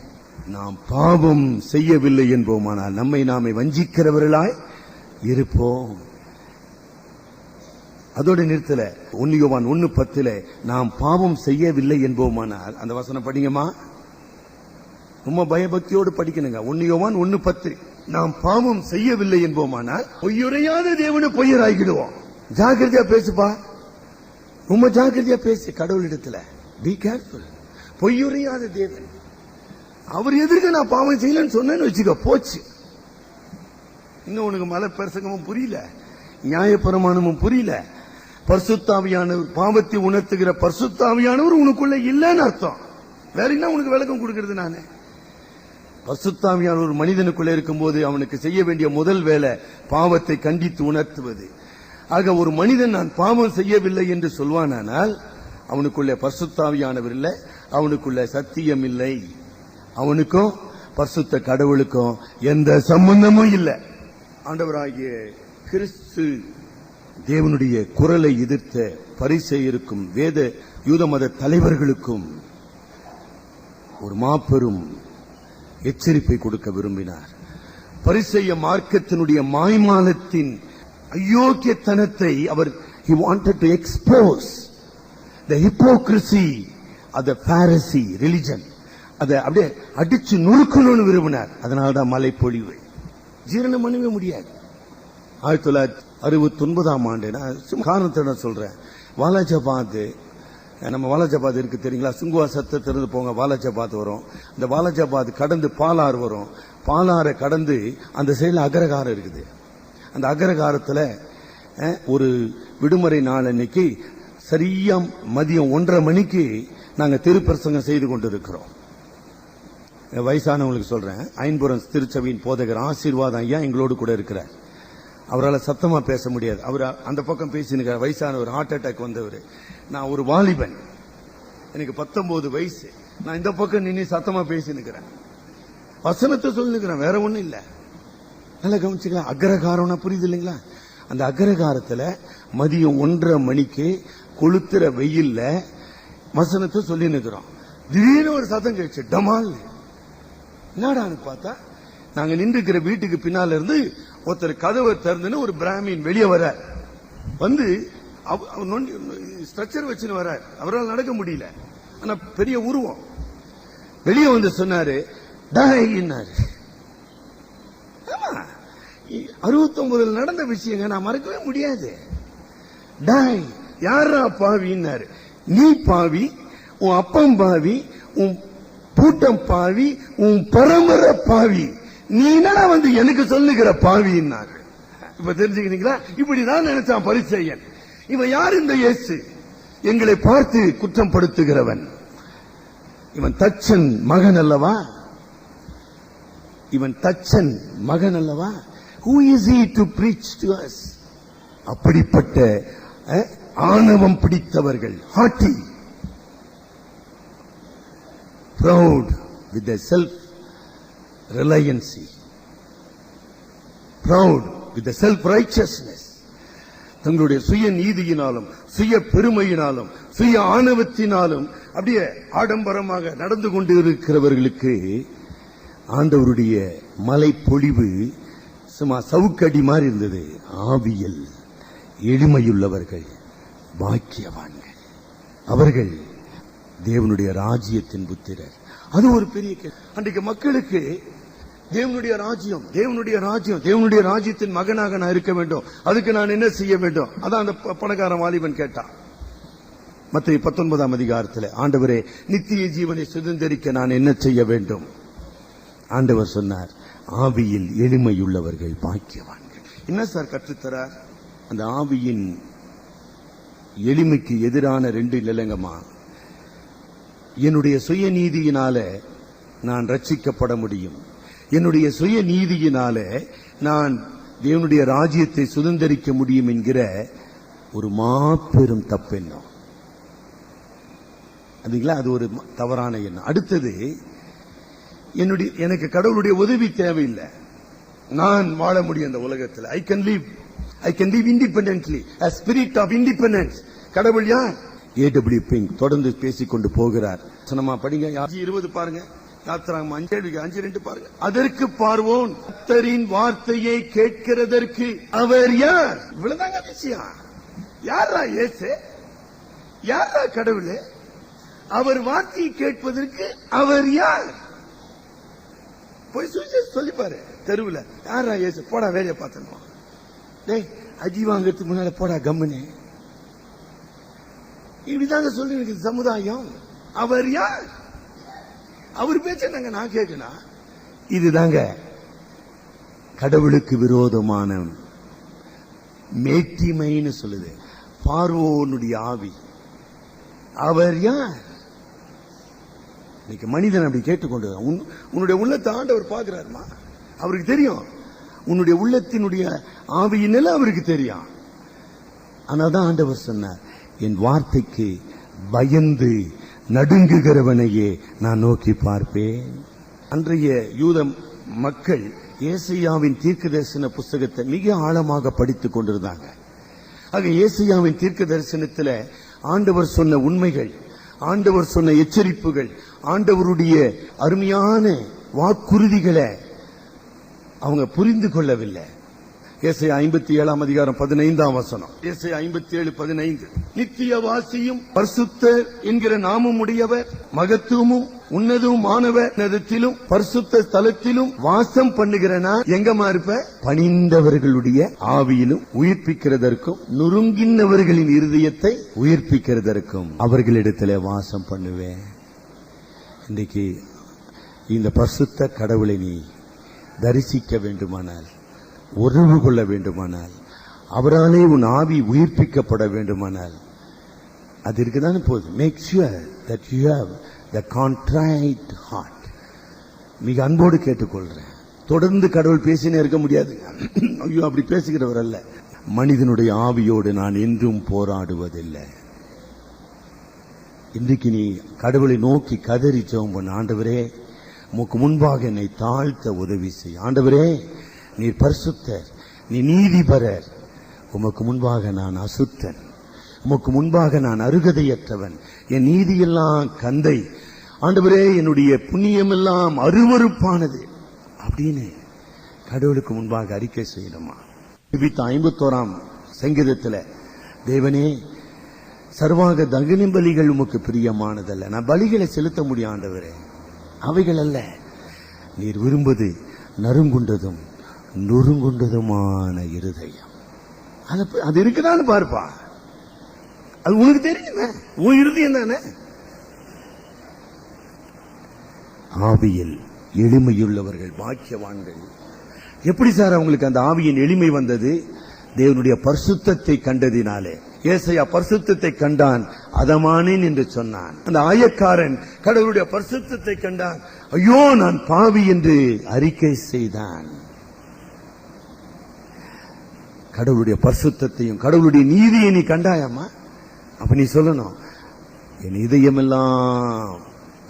நாம் பாவம் செய்யவில்லை என்போமானால் நம்மை நாமே வஞ்சிக்கிறவர்களாய் இருப்போம். அதோட நிறுத்தல. 1 யோவான் 1:10 நாம் பாவம் செய்யவில்லை என்போமானால், அந்த வசனம் படிங்கம்மா, ரொம்ப பயபக்தியோடு படிக்கணுங்க. 1 யோவான் 1:10, நாம் பாவம் செய்யவில்லை என்போமானால் பொய்யுரையாத தேவனை பொய்யராகிடுவோம். ஜாக்கிரதையா பேசுப்பா, ரொம்ப ஜாக்கிரதையா பேசு கடவுளிடத்துல. Be careful. பொய்யுரையாத தேவன், அவர் எதிர்க்க நான் பாவம் செய்யலன்னு சொன்னேன்னு வச்சுக்க, போச்சு. இன்னும் உனக்கு மலை பிரசங்கமும் புரியல, நியாய பிரமாணமும் புரியல, பரிசுத்தாவியானவர், பாவத்தை உணர்த்துகிற பரிசுத்தாவியானவர் உனக்குள்ள இல்லைன்னு அர்த்தம். வேற என்ன உனக்கு விளக்கம் கொடுக்கிறது? நானு பரிசுத்தாவியானவர் ஒரு மனிதனுக்குள்ள இருக்கும்போது அவனுக்கு செய்ய வேண்டிய முதல் வேலை பாவத்தை கண்டித்து உணர்த்துவது. ஆக ஒரு மனிதன் நான் பாவம் செய்யவில்லை என்று சொல்வானால் அவனுக்குள்ள பரிசுத்தாவியானவர் இல்லை, அவனுக்குள்ள சத்தியம் இல்லை, அவனுக்கும் பரிசுத்த கடவுளுக்கும் எந்த சம்பந்தமும் இல்லை. ஆண்டவராகிய கிறிஸ்து தேவனுடைய குரலை எதிர்த்த பரிசேயருக்கும் வேத யூத மத தலைவர்களுக்கும் ஒரு மாபெரும் எச்சரிப்பை கொடுக்க விரும்பினார். பரிசேய மார்க்கத்தினுடைய மாய்மாலத்தின் அயோக்கியத்தனத்தை அவர் he wanted to expose the hypocrisy of the Pharisee religion. அதை அப்படியே அடிச்சு நுணுக்கணும்னு விரும்பினார். அதனால்தான் மலை பொழிவு ஜீரணம் பண்ணவே முடியாது. 1969 ஆண்டு நான் காரணத்தை சொல்றேன். வாலாஜாபாத், நம்ம வாலாஜாபாத் இருக்கு தெரியுங்களா? சுங்குவா சத்தத்திலிருந்து போங்க வாலாஜாபாத் வரும். இந்த வாலாஜாபாத் கடந்து பாலாறு வரும். பாலாறை கடந்து அந்த சைடுல அக்ரகாரம் இருக்குது. அந்த அக்ரகாரத்துல ஒரு விடுமுறை நாள் அன்னைக்கு சரியா மதியம் 1:30 மணிக்கு நாங்க திருப்பிரசங்கம் செய்து கொண்டிருக்கிறோம். வயசானவங்களுக்கு சொல்றேன், ஐன்புரம் திருச்சபையின் போதகர் ஆசீர்வாதம் ஐயா எங்களோடு கூட இருக்கிறார். அவரால் சத்தமா பேச முடியாது. அவர் அந்த பக்கம் பேசினுக்கிறார். வயசானவர், ஹார்ட் அட்டாக் வந்தவர். நான் ஒரு வாலிபன், எனக்கு 19 வயசு. நான் இந்த பக்கம் நின்று சத்தமா பேசினுக்கிறேன், வசனத்தை சொல்லிருக்கிறேன், வேற ஒண்ணும் இல்ல. நல்லா கவனிச்சுக்கலாம். அக்ரகாரம்னா புரியுது இல்லைங்களா? அந்த அக்ரகாரத்துல மதியம் 1:30 மணிக்கு கொளுத்துற வெயில்ல வசனத்தை சொல்லி நிக்கிறோம். திடீர்னு ஒரு சத்தம் கேட்சி, டமால். என்னடான்னு பார்த்தா நாங்க நின்றுக்கிற வீட்டுக்கு பின்னால இருந்து ஒருத்தர் கதவை திறந்துன்னு ஒரு பிராமின் வெளியே வர வந்து ஸ்ட்ரக்சர் வச்சுன்னு வர. அவரால் நடக்க முடியல, ஆனா பெரிய உருவம். வெளியே வந்து சொன்னாரு, டாயின்னாரு. 69 நடந்த விஷயங்க நான் மறக்கவே முடியாது. டாய் யாரா பாவின்னாரு. நீ பாவி, உன் அப்பம் பாவி, உன் கூட்டம் பாவி, உன் பரம்பரை பாவி, நீ என்னடா வந்து எனக்கு சொல்லுகிற பாவின்னாரு. இப்ப தெரிஞ்சுக்கிறீங்களா? இப்படிதான் நினைச்சான் பரிசேயன். இவன் யார்? இந்த இயேசு எங்களை பார்த்து குற்றம் படுத்துகிறவன். இவன் தச்சன் மகன் அல்லவா? இவன் தச்சன் மகன் அல்லவா? Who is he to preach to us? அப்படிப்பட்ட ஆணவம் பிடித்தவர்கள், haughty, proud with their self reliancy, proud with the self righteousness, தங்களுடைய சுய நீதியினாலும் சுய பெருமையினாலும் சுய ஆணவத்தினாலும் அப்படியே ஆடம்பரமாக நடந்து கொண்டு இருக்கிறவர்களுக்கு ஆண்டவருடைய மலை பொழிவு சும்மா சவுக்கடி மாதிரி இருந்தது. ஆவியில் எளிமையுள்ளவர்கள் பாக்கியவான்கள், அவர்கள் தேவனுடைய ராஜ்யத்தின் புத்திரர். அது ஒரு பெரிய அன்றைக்கு மக்களுக்கு தேவனுடைய ராஜ்யம், தேவனுடைய ராஜ்யம், தேவனுடைய ராஜ்யத்தின் மகனாக நான் இருக்க வேண்டும், அதுக்கு நான் என்ன செய்ய வேண்டும்? அதான் அந்த பணக்காரன் வாலிபன் கேட்டான். மத்தேயு 19 அதிகாரத்தில், ஆண்டவரே நித்திய ஜீவனை சுதந்திரிக்க நான் என்ன செய்ய வேண்டும்? ஆண்டவர் சொன்னார், ஆவியில் எளிமையுள்ளவர்கள் பாக்கியவான்கள். என்ன சார் கற்றுத்தரார்? அந்த ஆவியின் எளிமைக்கு எதிரான 2 நிலங்கமா, என்னுடைய சுய நீதியினால நான் ரட்சிக்கப்பட முடியும், என்னுடைய சுய நீதியினால நான் தேவனுடைய ராஜ்யத்தை சுதந்திரிக்க முடியும் என்கிற ஒரு மாபெரும் தப்பெண்ணம். அதுங்களா, அது ஒரு தவறான எண்ணம். அடுத்தது, எனக்கு கடவுளுடைய உதவி தேவையில்லை, நான் வாழ முடியும் இந்த உலகத்தில். I can live independently, a spirit of independence. கடவுள் யார்? A.W. பிங்க் தொடர்ந்து பேசிக்கொண்டு போகிறார். சொன்னமா படிங்க, 20 பாருங்க, யாத்திராகமம் 5:2 பாருங்க. அதற்கு பார்வோன், கர்த்தரின் வார்த்தையை கேட்கிறதற்கு அவர் யார்? இவ்வளவுதாங்க விஷயம். யாரா இயேசு? யாரா கடவுள்? அவர் வார்த்தையை கேட்பதற்கு அவர் யார்? போய் சொல்லி பாரு தெருவில், யாரா இயேசு? போடா வேலையை பார்த்தனும். டேய், அடி வாங்கறதுக்கு முன்னால போடா கம்முனே. இப்படிதாங்க சொல்லி சமுதாயம். அவர் யார்? அவர் பேச்ச நாங்க நான் கேட்கணும். இதுதாங்க கடவுளுக்கு விரோதமான மேட்டிமைன்னு சொல்லுது. பார்வோனுடைய ஆவி. அவர் யார்? இன்னைக்கு மனிதன் அப்படி கேட்டுக்கொண்டு உன்னுடைய உள்ளத்தை ஆண்டவர் பார்க்கிறாருமா. அவருக்கு தெரியும் உன்னுடைய உள்ளத்தினுடைய ஆவியின் நிலை அவருக்கு தெரியும். ஆனாதான் ஆண்டவர் சொன்னார், என் வார்த்தைக்கு பயந்து நடுங்குகிறவனையே நான் நோக்கி பார்ப்பேன். அன்றைய யூத மக்கள் ஏசாயாவின் தீர்க்க தரிசன புஸ்தகத்தை மிக ஆழமாக படித்துக் கொண்டிருந்தாங்க. ஆக ஏசாயாவின் தீர்க்க தரிசனத்தில் ஆண்டவர் சொன்ன உண்மைகள், ஆண்டவர் சொன்ன எச்சரிப்புகள், ஆண்டவருடைய அருமையான வாக்குறுதிகளை அவங்க புரிந்து கொள்ளவில்லை. ஏசாயா 57 அதிகாரம் 15 வசனம். ஏசாயா 57:15. நித்தியவாசியும் பரிசுத்தர் என்கிற நாமம் உடையவர், மகத்துவமும் உன்னதமானவர் நதத்திலும் பரிசுத்த ஸ்தலத்திலும் வாசம் பண்ணுகிறனா எங்கமா இருப்ப? பணிந்தவர்களுடைய ஆவியிலும் உயிர்ப்பிக்கிறதற்கும் நொறுங்கினவர்களின் இருதயத்தை உயிர்ப்பிக்கிறதற்கும் அவர்களிடத்திலே வாசம் பண்ணுவேன். இன்றைக்கு இந்த பரிசுத்த கடவுளை நீ தரிசிக்க வேண்டுமானால், உறவு கொள்ள வேண்டுமானால், அவராலே உன் ஆவி உயிர்ப்பிக்கப்பட வேண்டுமானால் அது இருக்குதானே போதும். Make sure that you have the contrite heart. மிக அன்போடு கேட்டுக்கொள்றேன். தொடர்ந்து கடவுள் பேசினே இருக்க முடியாது. ஐயோ அப்படி பேசுகிறவர் அல்ல. மனிதனுடைய ஆவியோடு நான் என்றும் போராடுவதில்லை. இன்றைக்கு நீ கடவுளை நோக்கி கதறி ஜெபம் பண்ண, ஆண்டவரே உமக்கு முன்பாக என்னை தாழ்த்த உதவி செய். ஆண்டவரே நீர் பரிசுத்தர், நீ நீதிபரர், உமக்கு முன்பாக நான் அசுத்தன், உமக்கு முன்பாக நான் அருகதையற்றவன், என் நீதியெல்லாம் கந்தை, ஆண்டவரே என்னுடைய புண்ணியமெல்லாம் அருவருப்பானது அப்படின்னு கடவுளுக்கு முன்பாக அறிக்கை செய்யணுமா? 51 சங்கீதத்தில், தேவனே சர்வாக தகன பலிகள் உமக்கு பிரியமானதல்ல, நான் பலிகளை செலுத்த முடியும் ஆண்டவரே, அவைகள் அல்ல, நீர் விரும்புவது நறுங்குண்டதும் நொறுங்குண்டதுமான இருதயம். அது இருக்குதான்னு பார்ப்பா. அது உனக்கு தெரியுமே, உன் இருதயம் தானே. ஆவியில் எளிமையுள்ளவர்கள் பாக்கியவான்கள். எப்படி சார் அவங்களுக்கு அந்த ஆவியின் எளிமை வந்தது? தேவனுடைய பரிசுத்தத்தை கண்டதினாலே. ஏசாயா பரிசுத்தத்தை கண்டான், அதமானேன் என்று சொன்னான். அந்த ஆயக்காரன் கடவுளுடைய பரிசுத்தத்தை கண்டான், ஐயோ நான் பாவி என்று அறிக்கை செய்தான். கடவுளுடைய பரிசுத்தத்தையும் கடவுளுடைய நீதியை நீ கண்டாயம்மா, அப்ப நீ சொல்லணும், என் இதயமெல்லாம்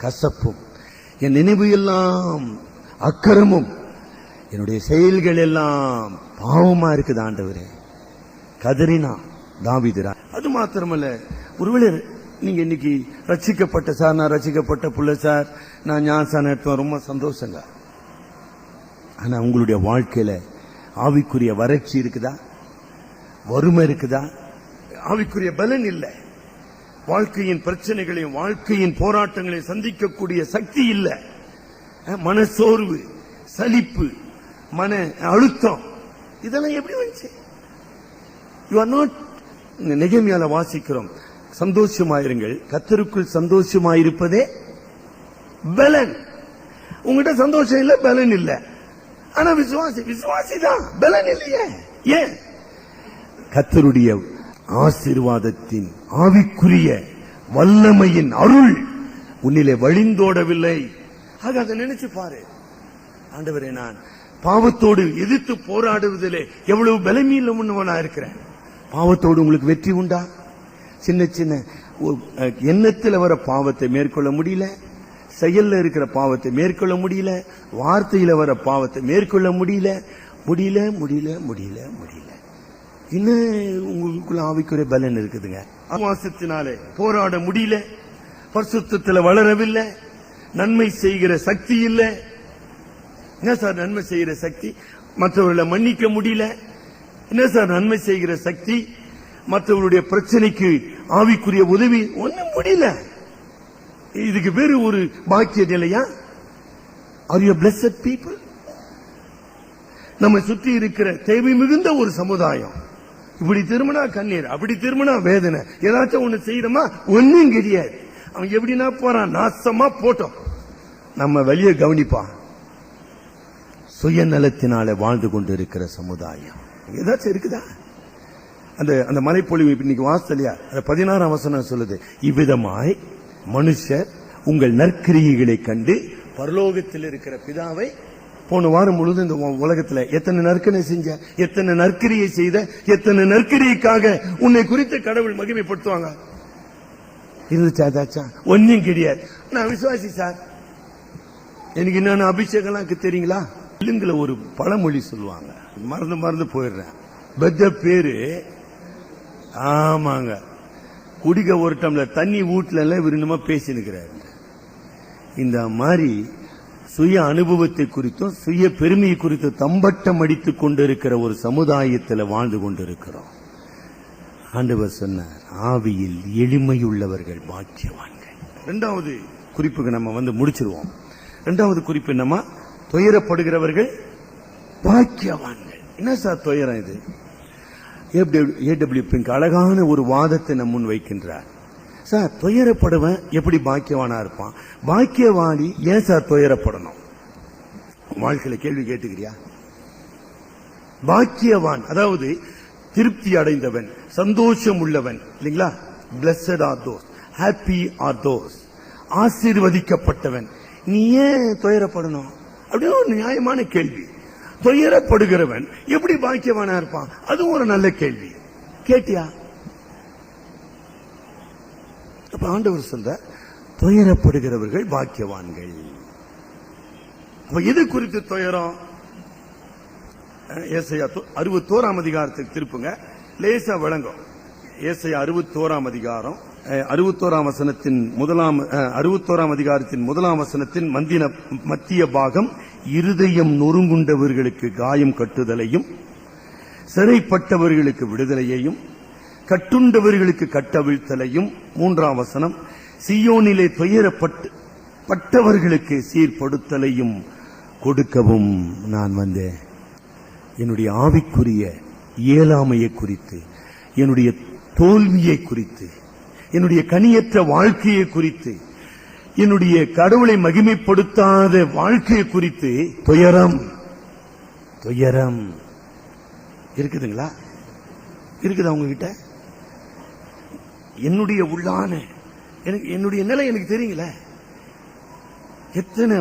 கசப்பும், என் நினைவு எல்லாம் அக்கிரமும், என்னுடைய செயல்கள் எல்லாம் பாவமா இருக்குது ஆண்டவரே. கதறினா தாவீது. அது மாத்திரமல்ல, ஒருவேளை நீங்க இன்னைக்கு ரட்சிக்கப்பட்ட சார், நான் ரட்சிக்கப்பட்ட புள்ள சார், நான் ஞானஸ்நானம் எடுத்தேன், ரொம்ப சந்தோஷங்க. ஆனா உங்களுடைய வாழ்க்கையில ஆவிக்குரிய வறட்சி இருக்குதா? வறுமை இருக்குதா? ஆவிக்குரிய பலன் இல்லை. வாழ்க்கையின் பிரச்சனைகளையும் வாழ்க்கையின் போராட்டங்களையும் சந்திக்கக்கூடிய சக்தி இல்லை. மனசோர்வு, சலிப்பு, மன அழுத்தம், இதெல்லாம் எப்படி வந்துச்சு? You are not. நெகேமியால வாசிக்கிறோம், சந்தோஷமாயிருங்கள், கர்த்தருக்குள் சந்தோஷமாயிருப்பதே பலன். உங்ககிட்ட சந்தோஷம் இல்ல, பலன் இல்ல. ஆனா விசுவாசி தான், பலன் இல்லையே. ஏன்? கர்த்தருடைய ஆசீர்வாதத்தின் ஆவிக்குரிய வல்லமையின் அருள் உன்னிலே வழிந்தோடவில்லை. ஆக அதை நினைச்சு பாரு. ஆண்டவரே, நான் பாவத்தோடு எதிர்த்து போராடுவதிலே எவ்வளவு பலமீனமுள்ளவனா இருக்கிறேன். பாவத்தோடு உங்களுக்கு வெற்றி உண்டா? சின்ன சின்ன எண்ணத்தில் வர பாவத்தை மேற்கொள்ள முடியல, செயல்ல இருக்கிற பாவத்தை மேற்கொள்ள முடியல, வார்த்தையில வர பாவத்தை மேற்கொள்ள முடியல. இன்னும் உங்களுக்குள்ள ஆவிக்குரிய பலன் இருக்குதுங்க. விசுவாசத்தினாலே போராட முடியல, பரிசுத்தத்தில் வளரவில்லை, நன்மை செய்கிற சக்தி இல்லை. என்ன சார் நன்மை செய்கிற சக்தி? மற்றவர்களை மன்னிக்க முடியல. என்ன சார் நன்மை செய்கிற சக்தி? மற்றவருடைய பிரச்சனைக்கு ஆவிக்குரிய உதவி, ஒன்னும் முடியல. இதுக்கு வேறு ஒரு பாக்கிய நிலையா? Are you blessed people? நம்ம சுற்றி இருக்கிற தேவை மிகுந்த ஒரு சமுதாயம். இப்படி திரும்பினா கண்ணீர், அப்படி திரும்பினா வேதனை. ஏதாச்சும் ஒண்ணு செய்யணுமா? ஒன்னும் கிடையாது. அவன் எப்படின்னா போறான், நாசமா போட்டோம், நம்ம வெளியே கவனிப்பான். சுயநலத்தினால வாழ்ந்து கொண்டு இருக்கிற சமுதாயம் ஏதாச்சும் இருக்குதா? அந்த அந்த மலைப்பொழிவு இன்னைக்கு வாசலையா அந்த 16ஆம் வசனம் சொல்லுது, இவ்விதமாய் மனுஷர் உங்கள் நற்கிரியைகளை கண்டு பரலோகத்தில் இருக்கிற பிதாவை. போன வாரம் முழுதும் இந்த உலகத்துல எத்தனை நற்கனை செஞ்ச, எத்தனை நற்கிரியை செய்த, எத்தனை நற்கிரிக்காக உன்னை குறித்த கடவுள் மகிமைப்படுத்துவாங்க. இருந்துச்சா ஏதாச்சா? ஒன்னும் கிடையாது. நான் விசுவாசி சார், எனக்கு என்னென்ன அபிஷேகம்லாம் தெரியுங்களா? தெலுங்குல ஒரு பழமொழி சொல்லுவாங்க, மறந்து போயிடுறேன். பெத்த பேரு, ஆமாங்க, குடிக்க ஒரு டம்ளர் தண்ணி வீட்டுல எல்லாம் விரும்பமா பேசினுக்கிறாரு. இந்த மாதிரி சுய அனுபவத்தை குறித்தும் சுய பெருமையை குறித்து தம்பட்டம் அடித்துக் கொண்டிருக்கிற ஒரு சமுதாயத்தில் வாழ்ந்து கொண்டிருக்கிறோம். ஆண்டவர் சொன்னார், ஆவியில் எளிமையுள்ளவர்கள் பாக்கியவான்கள். இரண்டாவது குறிப்புக்கு நம்ம முடிச்சிருவோம். இரண்டாவது குறிப்பு என்னமா? துயரப்படுகிறவர்கள் பாக்கியவான்கள். என்ன சார் துயரம் இது? ஏடபிள்யூ பிங்க் அழகான ஒரு வாதத்தை நம் முன் வைக்கின்றார். சார், துயரப்படுவன் எப்படி பாக்கியவானா இருப்பான்? பாக்கியவாணி ஏன் சார் துயரப்படணும்? வாழ்க்கையில கேள்வி கேட்டுக்கிறியா? பாக்கியவான் அதாவது திருப்தி அடைந்தவன், சந்தோஷம் உள்ளவன் இல்லைங்களா? Blessed are those, happy are those, ஆசீர்வதிக்கப்பட்டவன். நீ ஏன் துயரப்படணும் அப்படின்னு ஒரு நியாயமான கேள்வி. துயரப்படுகிறவன் எப்படி பாக்கியவானா இருப்பான்? அதுவும் ஒரு நல்ல கேள்வி. கேட்டியா? அப்ப ஆண்டவர் சொல்ற, துயரப்படுகிறவர்கள் பாக்கியவான்கள். அப்ப இது குறித்து துயரம்? ஏசாயா 61ஆம் அதிகாரத்துக்கு திருப்புங்க, லேசா விளங்கும். ஏசாயா 61ஆம் அதிகாரம் 61ஆம் வசனத்தின் 61ஆம் அதிகாரத்தின் 1ஆம் வசனத்தின் மத்திய பாகம், இருதயம் நொறுங்குண்டவர்களுக்கு காயம் கட்டுதலையும் சிறைப்பட்டவர்களுக்கு விடுதலையையும் கட்டுண்டவர்களுக்கு கட்டவிழ்த்தலையும். 3ஆம் வசனம், சியோனிலே துயரப்பட்டவர்களுக்கு சீர்படுத்தலையும் கொடுக்கவும் நான் வந்தேன். என்னுடைய ஆவிக்குரிய இயலாமையை குறித்து, என்னுடைய தோல்வியை குறித்து, என்னுடைய கனியற்ற வாழ்க்கையை குறித்து, என்னுடைய கடவுளை மகிமைப்படுத்தாத வாழ்க்கையை குறித்து துயரம் இருக்குதுங்களா? இருக்குதா உங்ககிட்ட? என்னுடைய உள்ளான என்னுடைய நிலை எனக்கு தெரியுங்களே. எத்தனை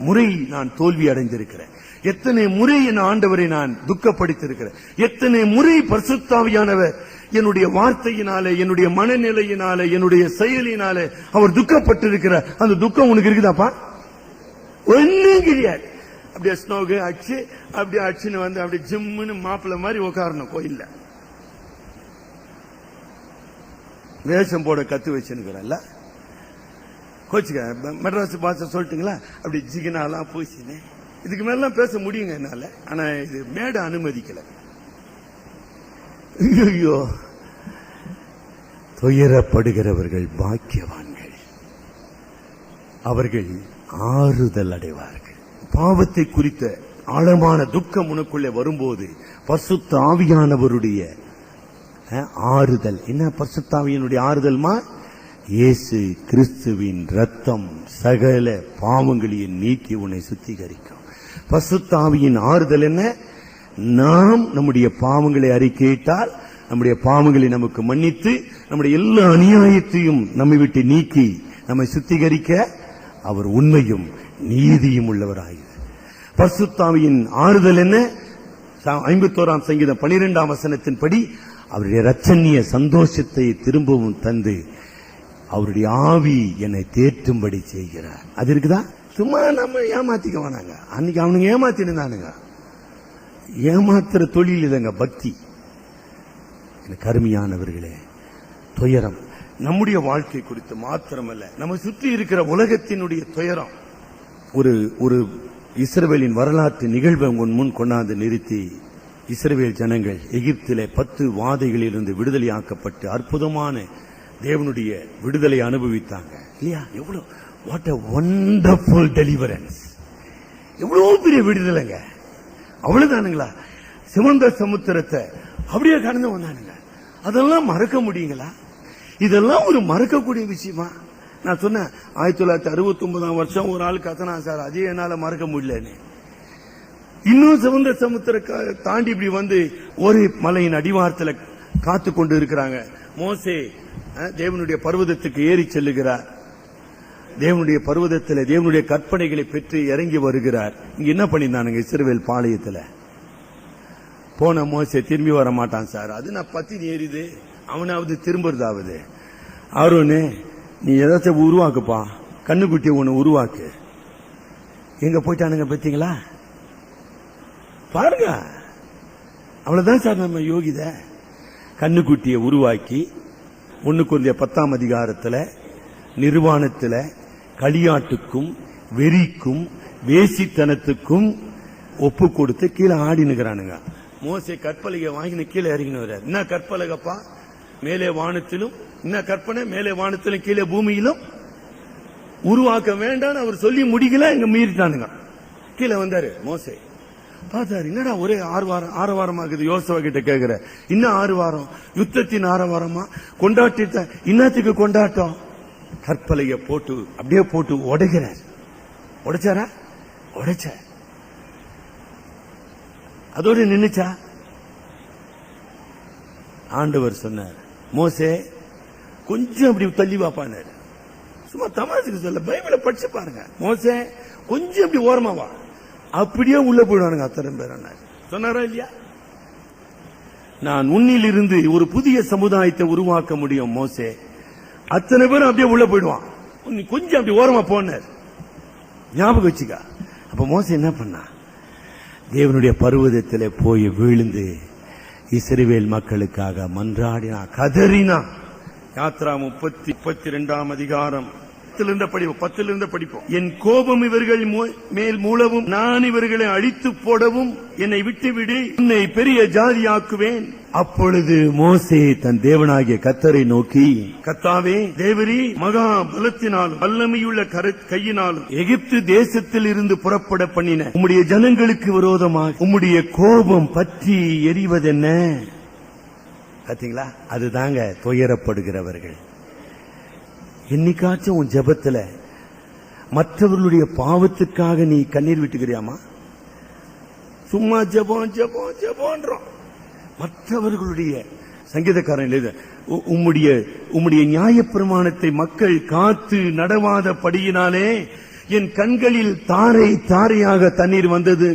முறை நான் தோல்வி அடைந்திருக்கிறேன், எத்தனை முறை என் ஆண்டவரை நான் துக்கப்படுத்திருக்கிறேன், எத்தனை முறை பரிசுத்தாவியானவர் என்னுடைய வார்த்தையினாலே, என்னுடைய மனநிலையினாலே, என்னுடைய செயலினாலே அவர் துக்கப்பட்டிருக்கிற அந்த துக்கம் உனக்கு இருக்குதாப்பா? ஒன்னும் கிடையாது. அப்படியே ஸ்னோகு அடிச்சு அப்படியே அடிச்சுன்னு அப்படியே ஜிம்முன்னு மாப்பிள்ள மாதிரி உட்காரணும் கோயில்ல. வேஷம் போட கத்து வச்சுருக்கிறல்ல, கோச்சுக்க மெட்ராஸ் பாஷை சொல்லிட்டுங்களா? அப்படி ஜிகினாலாம் பூசினேன். இதுக்கு மேலாம் பேச முடியுங்க என்னால, ஆனா இது மேட அனுமதிக்கல. ஐயோ, துயரப்படுகிறவர்கள் பாக்கியவான்கள், அவர்கள் ஆறுதல் அடைவார்கள். பாவத்தை குறித்த ஆழமான துக்கம் உனக்குள்ளே வரும்போது பரிசுத்த ஆவியானவருடைய ஆறுதல் என்ன? பரிசுத்த ஆவியினுடைய ஆறுதல்மா, இயேசு கிறிஸ்துவின் ரத்தம் சகல பாவங்களையும் நீக்கி உன்னை சுத்திகரிக்கும். பரிசுத்த ஆவியின் ஆறுதல் என்ன? நாம் நம்முடைய பாவங்களை அறிக்கையிட்டால் நம்முடைய பாவங்களை நமக்கு மன்னித்து நம்முடைய எல்லா அநியாயத்தையும் நம்மை விட்டு நீக்கி நம்மை சுத்திகரிக்க அவர் உண்மையும் நீதியும் உள்ளவராய். பரிசுத்த ஆவியின் ஆறுதல் என்ன? 51ஆம் சங்கீதம் 12ஆம் வசனத்தின்படி அவருடைய இரட்சணிய சந்தோஷத்தை திரும்பவும் தந்து அவருடைய ஆவி என்னை தேற்றும்படி செய்கிறார். அது இருக்குதா? சும்மா நம்ம ஏமாத்திக்க வேணாங்க. அன்னைக்கு அவனுங்க ஏமாத்தினானுங்க. ஏமாத்துற தொழில் இல்லைங்க பக்தி. கருமையானவர்களே, துயரம் நம்முடைய வாழ்க்கை குறித்து மாத்திரமல்ல, நம்ம சுற்றி இருக்கிற உலகத்தினுடைய துயரம். ஒரு இஸ்ரவேலின் வரலாற்று நிகழ்வை உன் முன் கொண்டாந்து நிறுத்தி, இஸ்ரவேல் ஜனங்கள் எகிப்திலே 10 வாதைகளிலிருந்து விடுதலையாக்கப்பட்டு அற்புதமான தேவனுடைய விடுதலை அனுபவித்தாங்க இல்லையா? எவ்வளவு வாட் a wonderful deliverance, எவ்வளவு பெரிய விடுதலைங்க. அவ்வளவுதானுங்களா? சிவந்த சமுத்திரத்தை அப்படியே கடந்து வந்தானுங்க. அதெல்லாம் மறக்க முடியுங்களா? இதெல்லாம் ஒரு மறக்கக்கூடிய விஷயமா? நான் சொன்னேன் 1969ஆம் வருஷம் ஒரு ஆள் கத்தனா சார், அதே என்னால மறக்க முடியலன்னு. இன்னும் சிவந்த சமுத்திர தாண்டி இப்படி வந்து ஒரு மலையின் அடிவாரத்தில் காத்து கொண்டு இருக்கிறாங்க. மோசே தேவனுடைய பர்வதத்துக்கு ஏறி செல்லுகிறார். தேவனுடைய பர்வதத்தில் தேவனுடைய கற்பனைகளை பெற்று இறங்கி வருகிறார். இங்க என்ன பண்ணியிருந்தானுங்க? இஸ்ரவேல் பாளையத்தில் போன மோசே திரும்பி வர மாட்டான் சார். அது நான் பத்தி ஏறிது, அவனாவது திரும்புறதாவது. ஆரோனே, நீ ஏதாச்சும் உருவாக்குப்பா, கண்ணுக்குட்டி ஒண்ணு உருவாக்கு. எங்க போயிட்டானுங்க பார்த்தீங்களா? பாருங்க, அவ்வளவுதான் சார் நம்ம யோகித. கண்ணுக்குட்டியை உருவாக்கி 1 கொரிந்தியர் 10ஆம் அதிகாரத்தில் நிர்வாணத்தில் களியாட்டுக்கும் வெறிக்கும் வேசித்தனத்துக்கும் ஒப்பு கொடுத்து கீழே ஆடினுகிறானுங்க. மோசே கற்பலகை வாங்கின கீழே இறங்கினவர். என்ன கற்பலகப்பா? மேலே வானத்திலும், என்ன கற்பனை? மேலே வானத்திலும் கீழே பூமியிலும் உருவாக்க வேண்டாம் அவர் சொல்லி முடிக்கல. இங்க மீறிட்டானுங்க. கீழே வந்தாரு மோசே. பார்த்தாரு, என்னடா ஒரே ஆரவாரமாக்குது. யோசுவா கிட்ட கேக்குற, இன்னும் 6 வாரம் யுத்தத்தின் ஆரவாரமா? கொண்டாட்டத்தை இன்னத்துக்கு கொண்டாட்டம்? கற்பலைய போட்டு அப்படியே போட்டு உடைக்கிறார். உடைச்சாரா? உடைச்சார். அதோட நின்னுச்சா? ஆண்டவர் சொன்னார், மோசே கொஞ்சம் அப்படி தள்ளி வாப்பானாரு. சும்மா தமாசுக்கு சொல்ல, பைபிளை படிச்சு பாருங்க. மோசே கொஞ்சம் அப்படி ஓரமா வா, அப்படியே உள்ள போயிடுவானுங்க அத்தனை பேர். சொன்னாரா இல்லையா? நான் உன்னில் இருந்து ஒரு புதிய சமுதாயத்தை உருவாக்க முடியும் மோசே. அத்தனை பேரும் அப்படியே உள்ள போயிடுவான். நீ கொஞ்சம் அப்படி ஓரமா போனார். ஞாபகம் வச்சுக்க. அப்ப மோசே என்ன பண்ணா? தேவனுடைய பர்வதத்தில் போய் விழுந்து இஸ்ரவேல் மக்களுக்காக மன்றாடினா, கதறினா. யாத்ரா 32ஆம் அதிகாரம் 10 படிப்போம். என் கோபம் இவர்கள் மேல் மூலவும், நான் இவர்களை அழித்து போடவும் என்னை விட்டுவிடு, உன்னை பெரிய ஜாதியாக்குவேன். அப்பொழுது மோசே தன் தேவனாகிய கர்த்தரை நோக்கி, கர்த்தாவே தேவரீ, மகா பலத்தினாலும் வல்லமையுள்ள கையினாலும் எகிப்து தேசத்தில் இருந்து புறப்பட பண்ணின உம்முடைய ஜனங்களுக்கு விரோதமாக உம்முடைய கோபம் பற்றி எரிவதென்ன? பாத்தீங்களா? அதுதாங்க துயரப்படுகிறவர்கள். என்னைக்காச்சும் உன் ஜெபத்துல மற்றவர்களுடைய பாவத்துக்காக நீ கண்ணீர் விட்டுக்கிறியாமா? சும்மா ஜெபம் ஜெபம் ஜெபம்ன்றோம். மற்றவர்களுடைய சங்கீதக்காரன் எழுத, உம்முடைய நியாயப்பிரமாணத்தை மக்கள் காத்து நடவாத படியினாலே என் கண்களில் தாரை தாரையாக தண்ணீர் வந்தது.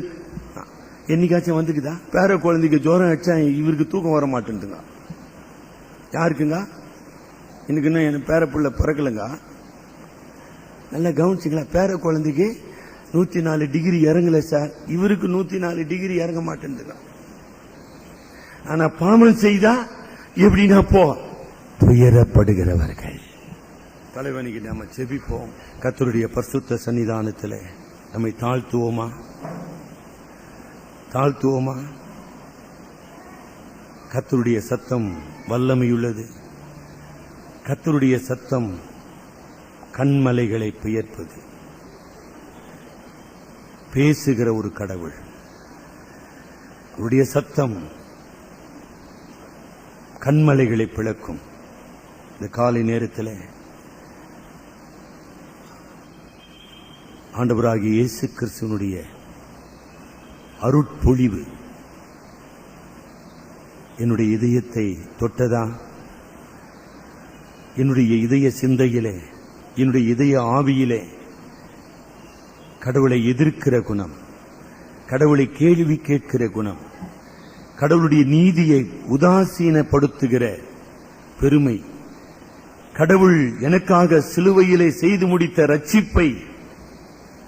என்னைக்காச்சும் வந்துக்குதா? பேர குழந்தைக்கு ஜோரம் அடிச்சா இவருக்கு தூக்கம் வர மாட்டேங்குதுங்க. யாருக்குங்க? இன்னைக்கு இன்னும் என் பேர பிள்ளை பிறக்கலங்க. நல்லா கவனிச்சிங்களா? பேர குழந்தைக்கு 104 டிகிரி இறங்கல சார். இவருக்கு 104 டிகிரி இறங்க மாட்டேங்குதுங்க. ஆனா பாவம் செய்தா எப்படின்னா போ துயரப்படுகிறவர்கள். தலைவனிக்கு நாம செபிப்போம். கர்த்தருடைய பரிசுத்த சன்னிதானத்தில் நம்மை தாழ்த்துவோமா? தாழ்த்துவோமா? கர்த்தருடைய சத்தம் வல்லமையுள்ளது. கர்த்தருடைய சத்தம் கண்மலைகளை பெயர்ப்பது. பேசுகிற ஒரு கடவுள். அவருடைய சத்தம் கண்மலைகளை பிளக்கும். இந்த காலை நேரத்தில் ஆண்டவராகிய இயேசு கிறிஸ்துவினுடைய அருட்பொழிவு என்னுடைய இதயத்தை தொட்டதா? என்னுடைய இதய சிந்தையிலே, என்னுடைய இதய ஆவியிலே கடவுளை எதிர்க்கிற குணம், கடவுளை கேள்வி கேட்கிற குணம், கடவுளுடைய நீதியை உதாசீனப்படுத்துகிற பெருமை, கடவுள் எனக்காக சிலுவையிலே செய்து முடித்த ரட்சிப்பை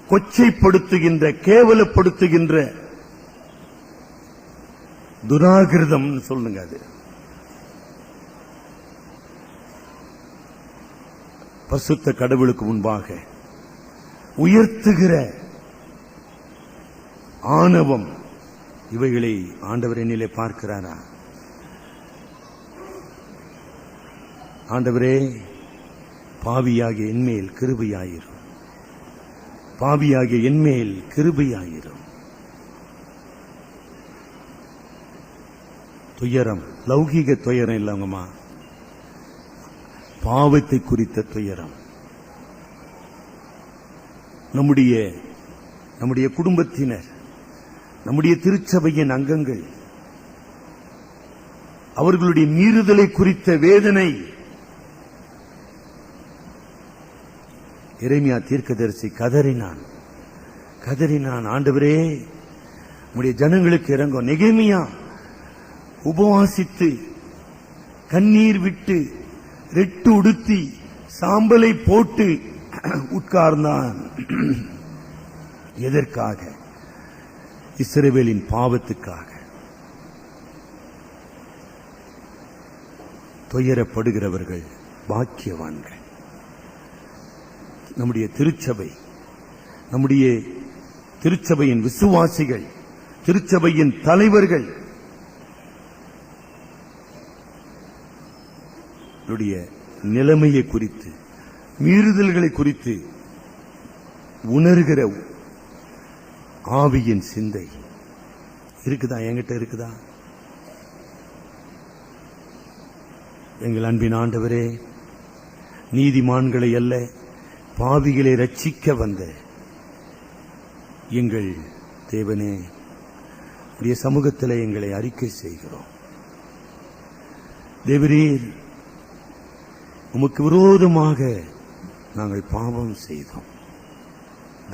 கொச்சைப்படுத்துகின்ற, கேவலப்படுத்துகின்ற துராகிருதம் சொல்லுங்க. அது பரிசுத்த கடவுளுக்கு முன்பாக உயர்த்துகிற ஆணவம், இவைகளை ஆண்டவர் என்னிலே பார்க்கிறாரா? ஆண்டவரே, பாவியாகிய என்மேல் கிருபையாயிரும், பாவியாகிய என்மேல் கிருபையாயிரும். துயரம் லௌகீக துயரம் இல்லங்கம்மா, பாவத்தை குறித்த துயரம். நம்முடைய குடும்பத்தினர், நம்முடைய திருச்சபையின் அங்கங்கள் அவர்களுடைய மீறுதலை குறித்த வேதனை. எரேமியா தீர்க்கதரிசி கதறினான், ஆண்டவரே உம்முடைய ஜனங்களுக்கு இறங்கும். நெகேமியா உபவாசித்து கண்ணீர் விட்டு ரெட்டு உடுத்தி சாம்பலை போட்டு உட்கார்ந்தான். எதற்காக? இஸ்ரவேலின் பாவத்துக்காக. துயரப்படுகிறவர்கள் பாக்கியவான்கள். நம்முடைய திருச்சபையின் விசுவாசிகள், திருச்சபையின் தலைவர்கள் நிலைமையை குறித்து, மீறுதல்களை குறித்து உணர்கிற ஆவியின் சிந்தை இருக்குதா? என்கிட்ட இருக்குதா? எங்கள் அன்பின் ஆண்டவரே, நீதிமான்களை அல்ல பாவிகளை ரட்சிக்க வந்த எங்கள் தேவனே, உடைய சமூகத்தில் எங்களை அறிக்கை செய்கிறோம். தேவரீர், உமக்கு விரோதமாக நாங்கள் பாவம் செய்தோம்.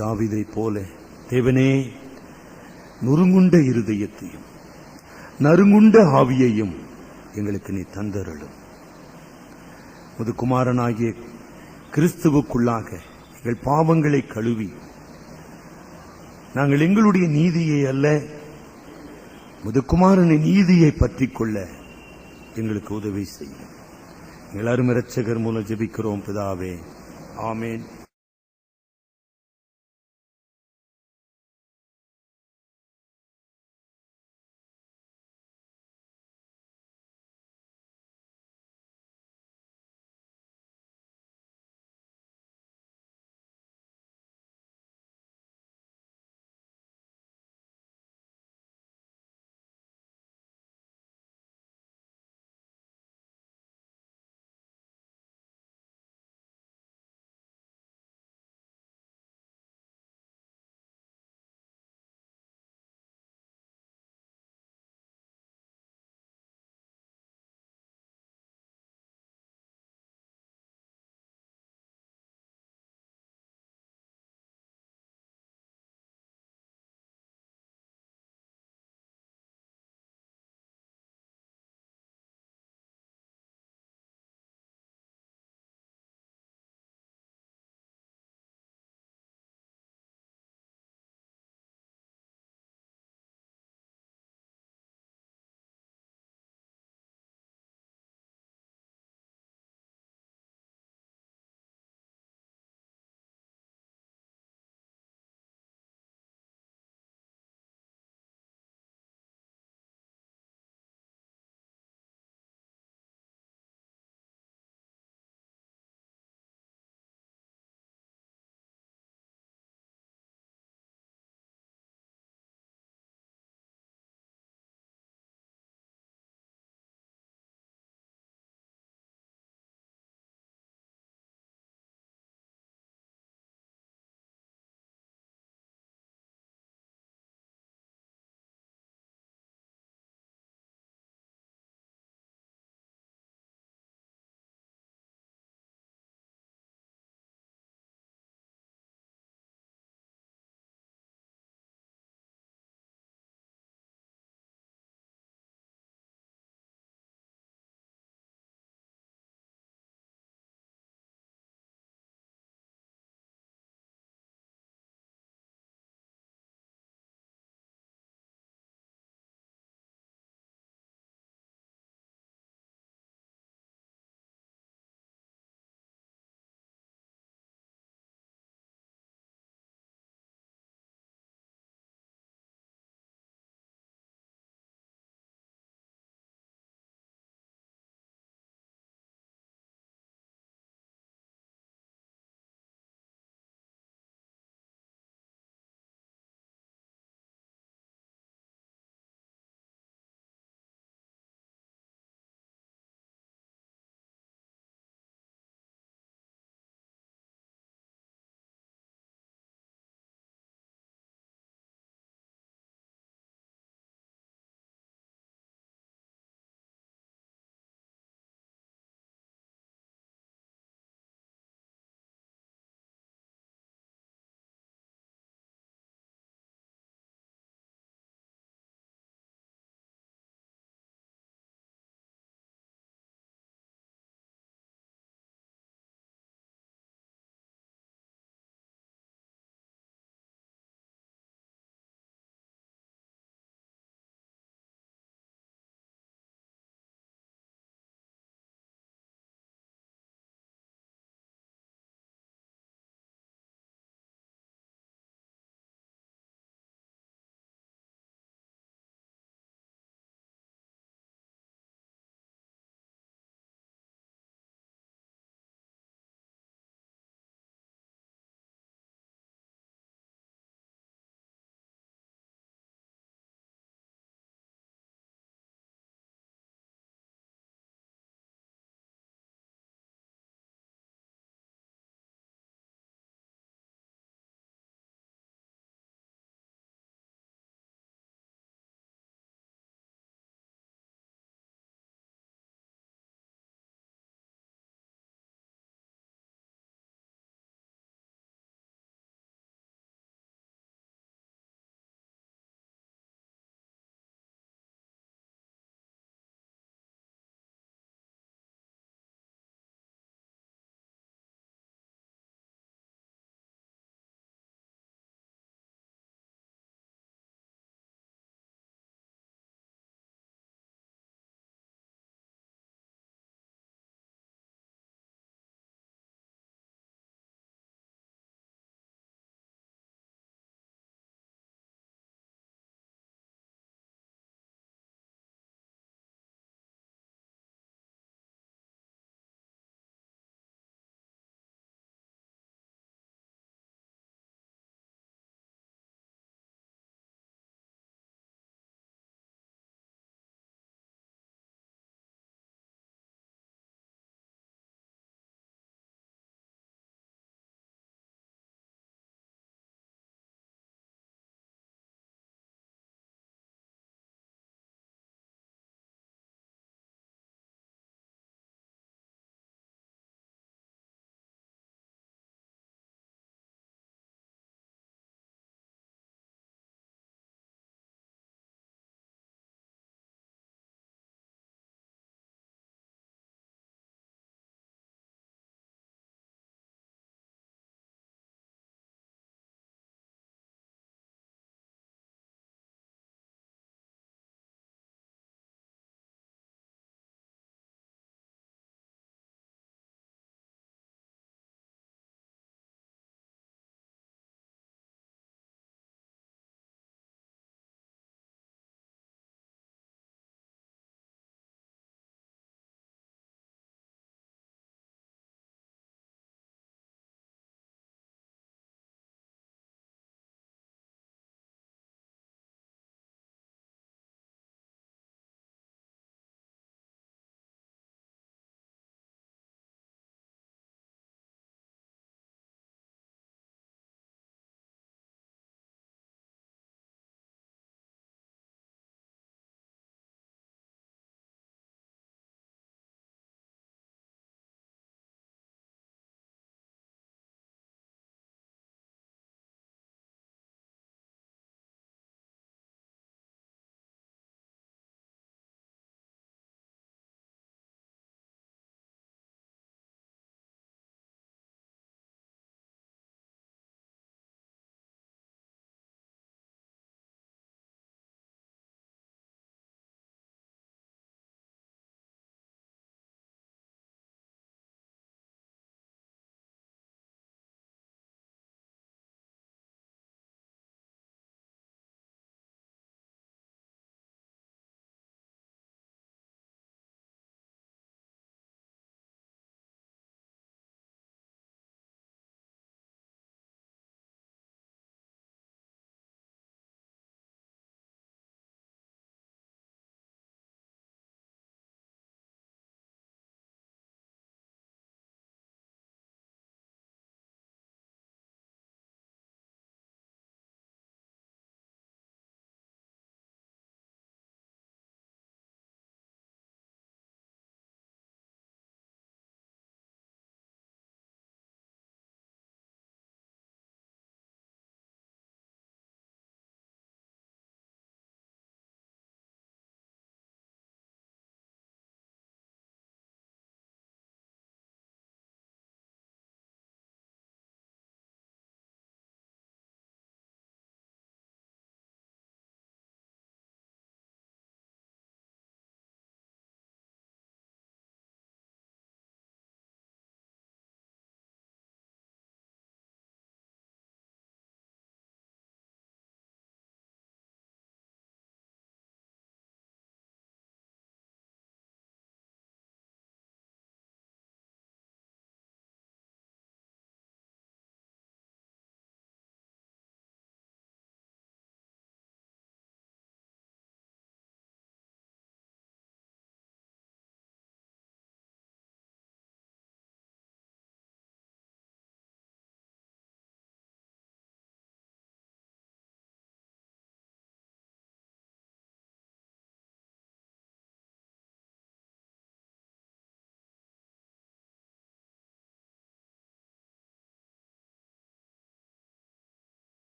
தாவீதை போல தேவனே, நொறுங்குண்ட இருதயத்தையும் நறுங்குண்ட ஆவியையும் எங்களுக்கு நீ தந்தருளும். உமது குமாரனாகிய கிறிஸ்துவுக்குள்ளாக எங்கள் பாவங்களை கழுவி நாங்கள் எங்களுடைய நீதியை அல்ல உமது குமாரனின் நீதியை பற்றிக் கொள்ள எங்களுக்கு உதவி செய்யும். எங்கள் அருமை இரட்சகர் மூலம் ஜெபிக்கிறோம் பிதாவே, ஆமென்.